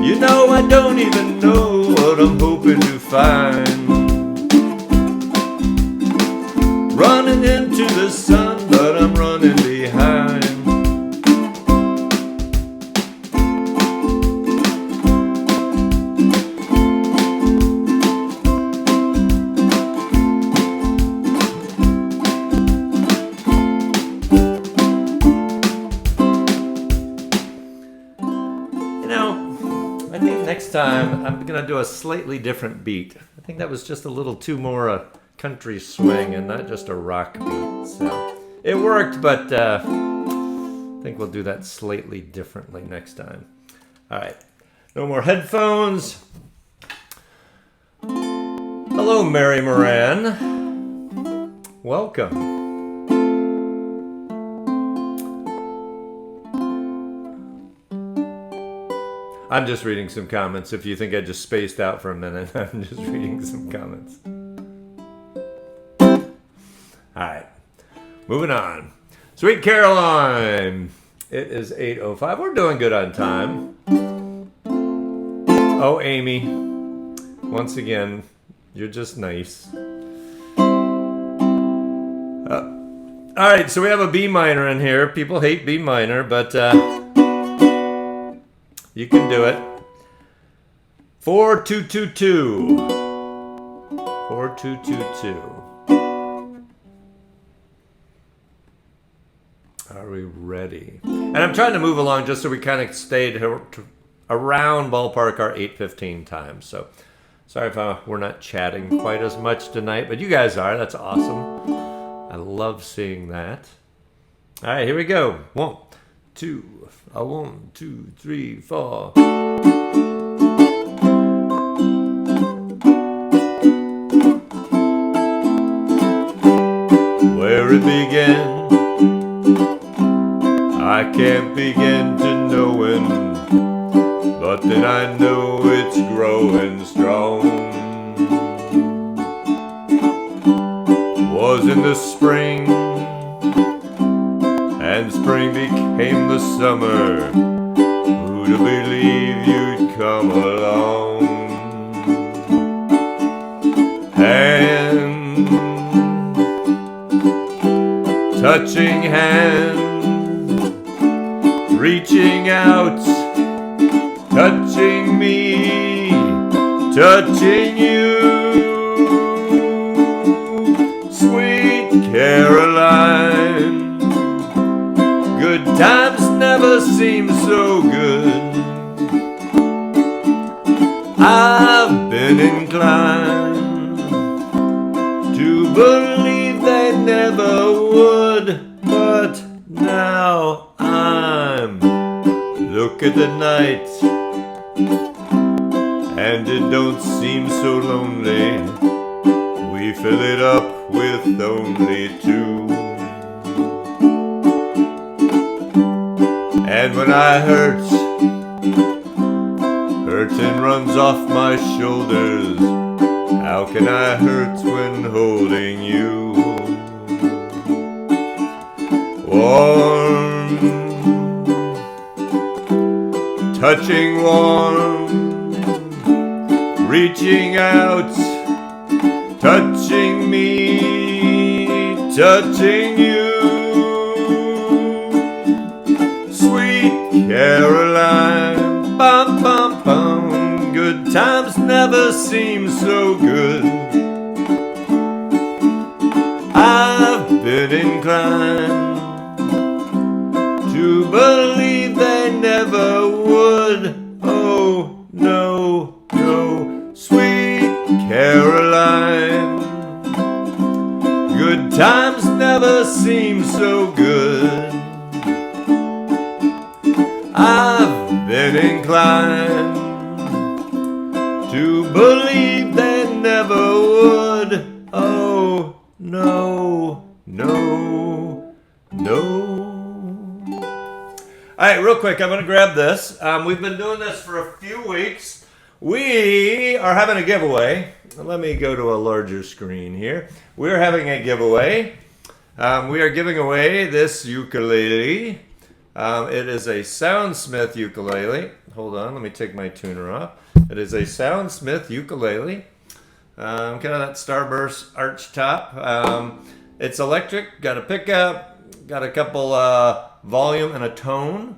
You know I don't even know what I'm hoping to find. Running into the sun, but I'm running behind. I think next time I'm going to do a slightly different beat. I think that was just a little too more a country swing and not just a rock beat. So it worked, but I think we'll do that slightly differently next time. All right. No more headphones. Hello, Mary Moran. Welcome. I'm just reading some comments. If you think I just spaced out for a minute, I'm just reading some comments. All right, moving on. Sweet Caroline. It is 8:05. We're doing good on time. Oh, Amy. Once again, you're just nice. All right, so we have a B minor in here. People hate B minor, but you can do it. 4-2-2-2. 4-2-2-2. Are we ready? And I'm trying to move along just so we kind of stayed around ballpark our 8:15 time. So sorry if we're not chatting quite as much tonight, but you guys are. That's awesome. I love seeing that. All right, here we go. 1, 2, 1, 2, 3, 4. Where it began, I can't begin to knowing. but then I know it's growing strong. Was in the spring, and spring became the summer. Who'd have believed you'd come along? And touching hands, reaching out, touching me, touching you. Sweet Caroline, good times never seem so good. I've been inclined to believe they never would, but now I'm look at the night, and it don't seem so lonely. We fill it up with only two. And when I hurt, hurting runs off my shoulders. How can I hurt when holding you? Warm, touching warm, reaching out, touching me, touching you. Sweet Caroline, bum bum bum, good times never seem so good. I've been inclined to believe they never would. Oh no, no, sweet Caroline, good times never seem so good. I've been inclined to believe they never would. Oh no, no, no. All right, real quick, I'm going to grab this. We've been doing this for a few weeks. We are having a giveaway. Let me go to a larger screen here. We're having a giveaway. We are giving away this ukulele. It is a Soundsmith ukulele. Hold on, let me take my tuner off. It is a Soundsmith ukulele. Kind of that starburst arch top. It's electric, got a pickup, got a couple volume and a tone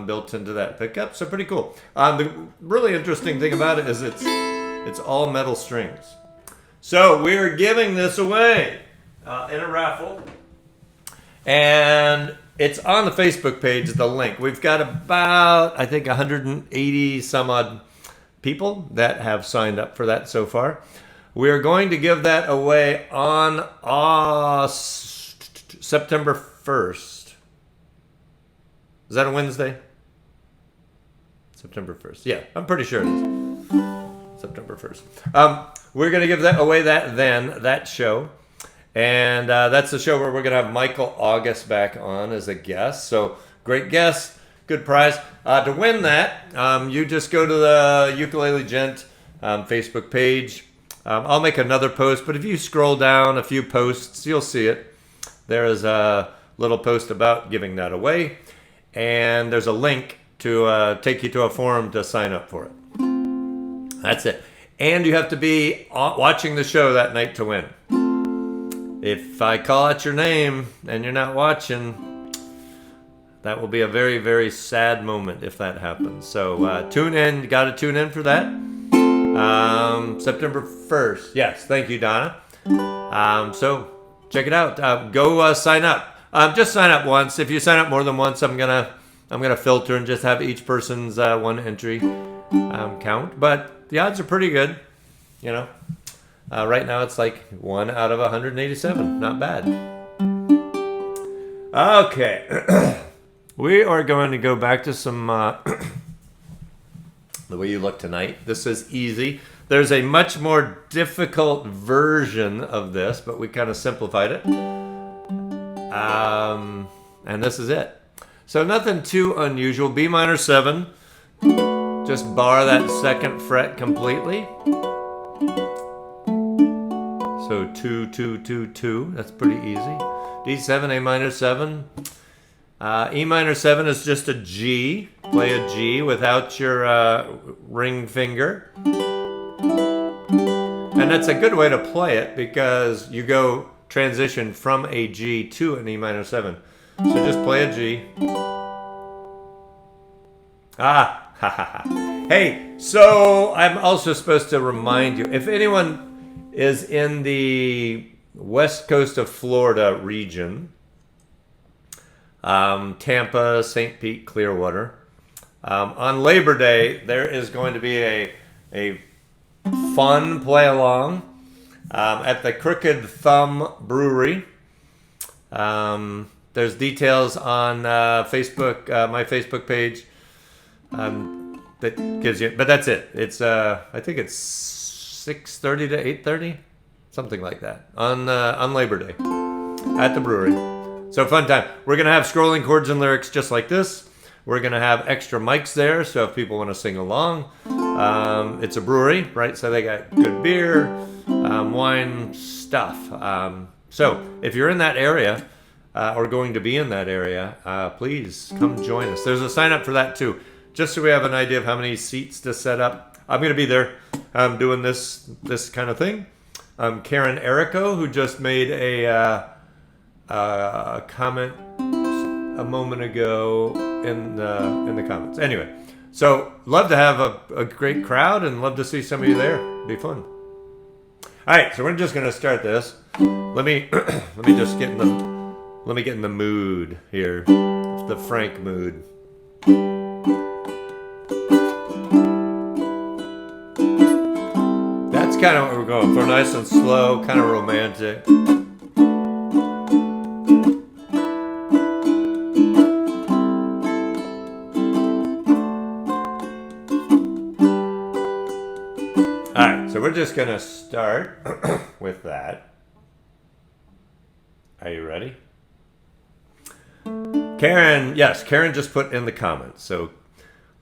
built into that pickup, so pretty cool. The really interesting thing about it is it's all metal strings. So we're giving this away in a raffle, and it's on the Facebook page, the link. We've got about, I think, 180 some odd people that have signed up for that so far. We're going to give that away on September 1st. Is that a Wednesday? September 1st. Yeah, I'm pretty sure it is. September 1st. We're going to give that away that show. And that's the show where we're going to have Michael August back on as a guest. So great guest, good prize. To win that, you just go to the Ukulele Gent Facebook page. I'll make another post, but if you scroll down a few posts, you'll see it. There is a little post about giving that away. And there's a link to take you to a forum to sign up for it. That's it. And you have to be watching the show that night to win. If I call out your name and you're not watching, that will be a very, very sad moment if that happens. So tune in. You got to tune in for that. September 1st. Yes, thank you, Donna. So check it out. Go sign up. Just sign up once. If you sign up more than once, I'm gonna filter and just have each person's one entry count. But the odds are pretty good, you know. Right now it's like 1 out of 187. Not bad. Okay. We are going to go back to some the way you look tonight. This is easy. There's a much more difficult version of this, but we kind of simplified it. And this is it. So nothing too unusual. B minor 7, just bar that second fret completely. So 2, 2, 2, 2. That's pretty easy. D7, A minor 7. E minor 7 is just a G. Play a G without your ring finger. And that's a good way to play it because you go transition from a G to an E minor 7. So just play a G. Ah, ha ha ha. Hey, so I'm also supposed to remind you, if anyone is in the west coast of Florida region, Tampa, St. Pete, Clearwater, on Labor Day, there is going to be a fun play along at the Crooked Thumb Brewery. There's details on Facebook, my Facebook page, that gives you, but that's it. It's I think it's 6:30 to 8:30, something like that, on Labor Day at the brewery. So fun time. We're gonna have scrolling chords and lyrics just like this. We're gonna have extra mics there, so if people want to sing along, it's a brewery, right? So they got good beer, wine, stuff. So if you're in that area or going to be in that area, please come join us. There's a sign up for that too, just so we have an idea of how many seats to set up. I'm gonna be there doing this kind of thing. Karen Erico, who just made a comment a moment ago in the comments. Anyway, so love to have a great crowd and love to see some of you there. Be fun. All right, so we're just gonna start this. Let me just get in the mood here, the Frank mood. That's kind of what we're going for, nice and slow, kind of romantic. So we're just going to start with that. Are you ready? Karen just put in the comments. So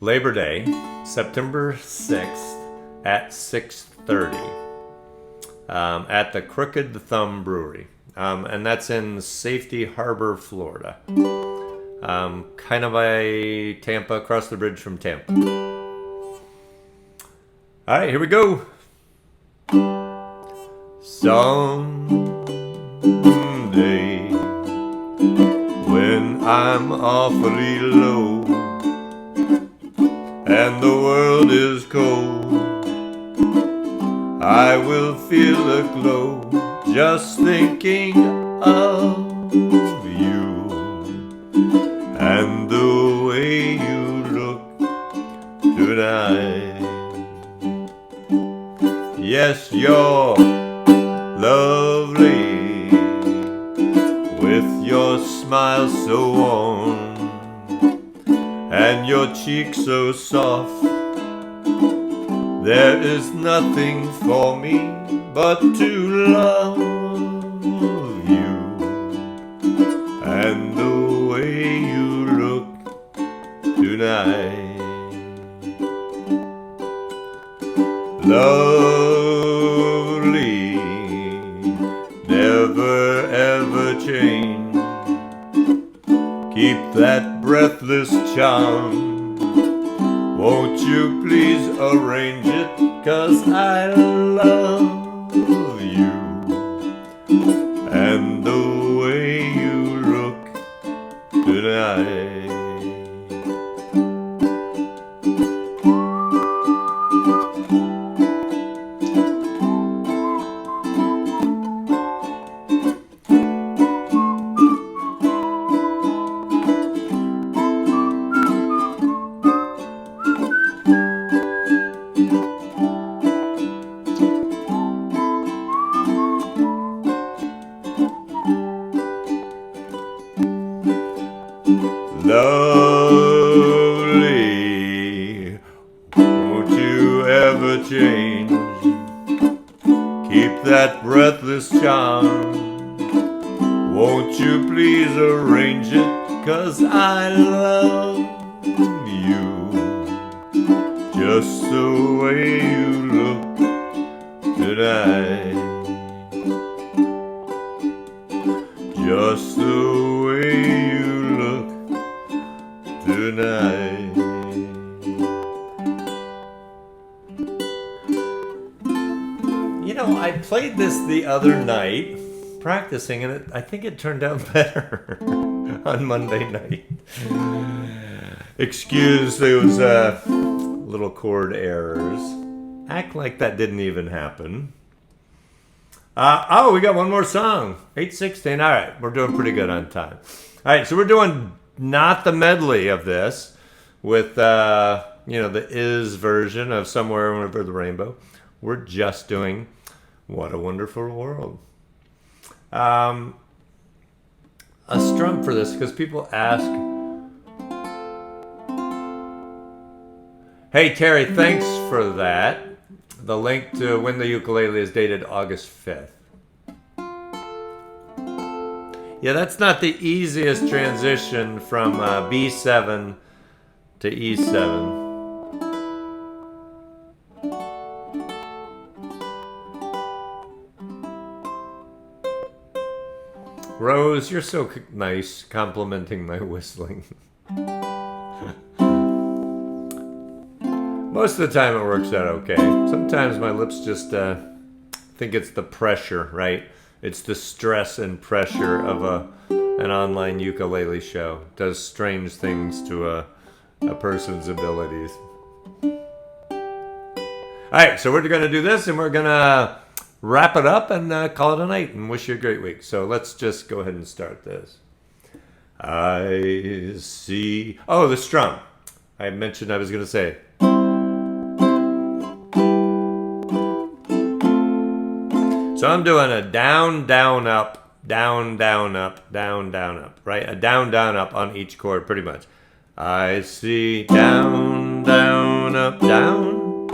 Labor Day, September 6th at 6:30 at the Crooked Thumb Brewery. And that's in Safety Harbor, Florida. Kind of by Tampa, across the bridge from Tampa. All right, here we go. Someday, when I'm awfully low and the world is cold, I will feel a glow just thinking of you and the way you look tonight. Yes, you're lovely with your smile so warm and your cheeks so soft. There is nothing for me but to love you and the way you look tonight. Lovely, never ever change. Keep that breathless charm. Won't you please arrange it? 'Cause I love you and the way you look tonight. Lovely, won't you ever change? Keep that breathless charm. Won't you please arrange it? 'Cause I love you just the way you look tonight. Just the way you look tonight. You know, I played this the other night, practicing, and I think it turned out better on Monday night. Excuse those little chord errors. Act like that didn't even happen. Oh, we got one more song. 8:16. All right, we're doing pretty good on time. All right, so we're doing not the medley of this with, the is version of Somewhere Over the Rainbow. We're just doing What a Wonderful World. A strum for this because people ask. Hey, Terry, thanks for that. The link to Win the Ukulele is dated August 5th. Yeah, that's not the easiest transition from B7 to E7. Rose, you're so nice, complimenting my whistling. Most of the time it works out okay. Sometimes my lips just think it's the pressure, right? It's the stress and pressure of an online ukulele show. It does strange things to a person's abilities. Alright, so we're going to do this and we're going to wrap it up and call it a night and wish you a great week. So let's just go ahead and start this. I see... Oh, the strum. I mentioned I was going to say... So I'm doing a down, down, up, down, down, up, down, down, up, right? A down, down, up on each chord, pretty much. I see down, down, up, down.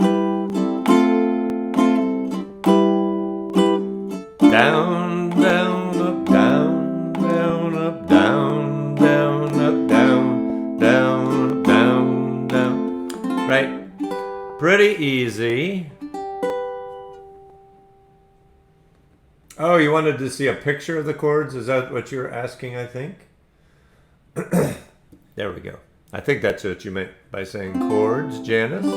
Down, down, up, down, down, up, down, down, up, down, down, up, down, down. Right? Pretty easy. Oh, you wanted to see a picture of the chords? Is that what you're asking, I think? There we go. I think that's what you meant by saying chords, Janice.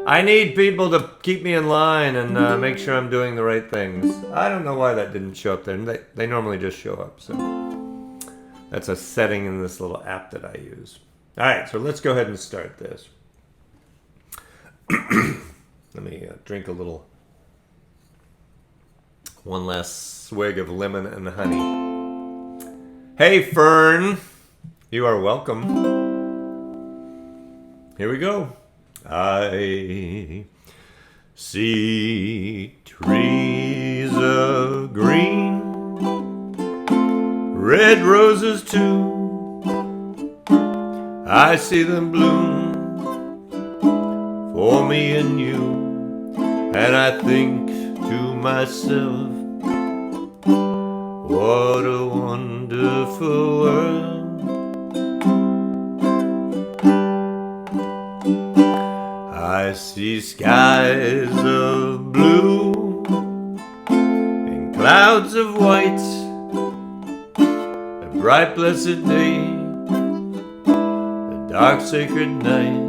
I need people to keep me in line and make sure I'm doing the right things. I don't know why that didn't show up there. They normally just show up. So that's a setting in this little app that I use. All right, so let's go ahead and start this. Let me drink a little... One last swig of lemon and honey. Hey, Fern. You are welcome. Here we go. I see trees of green, red roses too. I see them bloom for me and you, and I think to myself, what a wonderful world. I see skies of blue and clouds of white, a bright blessed day, a dark sacred night,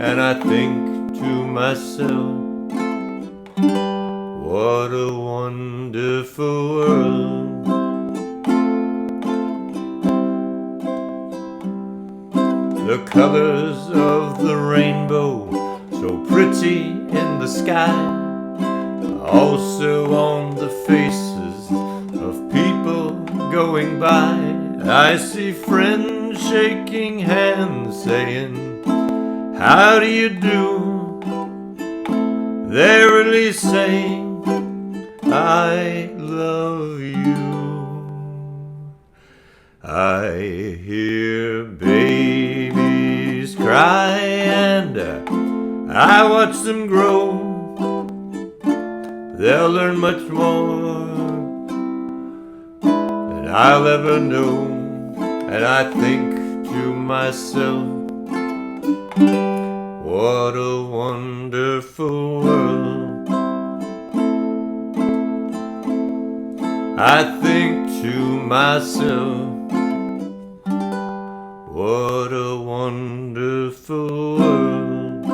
and I think to myself, what a wonderful world. The colors of the rainbow, so pretty in the sky, also on the faces of people going by. I see friends shaking hands saying, how do you do? They're really saying, I love you. I hear babies cry and I watch them grow. They'll learn much more than I'll ever know. And I think to myself, What a wonderful world. I think to myself, what a wonderful world.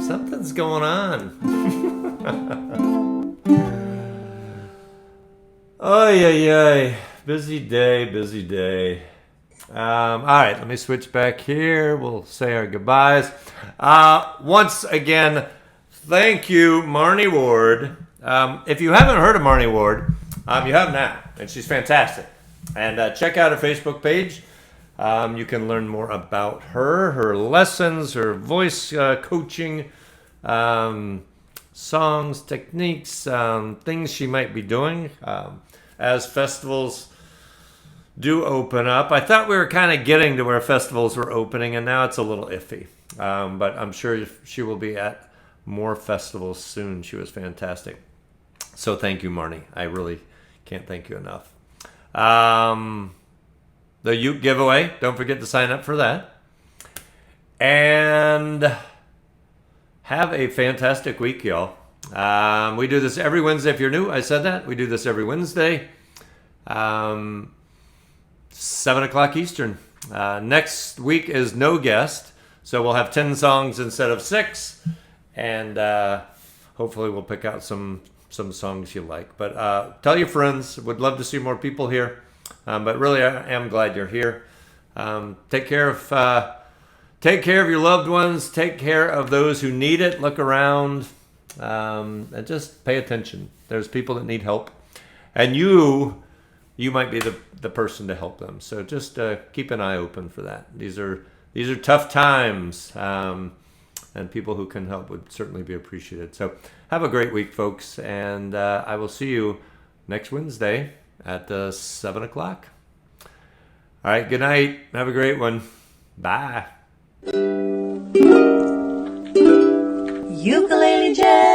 Something's going on. Oy, oy, oy. Busy day, busy day. All right, let me switch back here. We'll say our goodbyes. Once again, thank you, Marnie Ward. If you haven't heard of Marnie Ward, you have now, and she's fantastic. And check out her Facebook page. You can learn more about her, her lessons, her voice coaching, songs, techniques, things she might be doing as festivals do open up. I thought we were kind of getting to where festivals were opening, and now it's a little iffy. But I'm sure she will be at more festivals soon. She was fantastic. So thank you, Marnie. I really can't thank you enough. The Uke giveaway, don't forget to sign up for that. And have a fantastic week, y'all. We do this every Wednesday. If you're new, I said that. We do this every Wednesday. 7 o'clock Eastern. Next week is no guest, so we'll have 10 songs instead of 6, and hopefully we'll pick out some songs you like. But tell your friends. Would love to see more people here. But really, I am glad you're here. Take care of your loved ones. Take care of those who need it. Look around, and just pay attention. There's people that need help, and you might be the person to help them. So just keep an eye open for that. These are tough times, and people who can help would certainly be appreciated. So have a great week, folks, and I will see you next Wednesday at 7 o'clock. All right, good night. Have a great one. Bye. Ukulele Gent.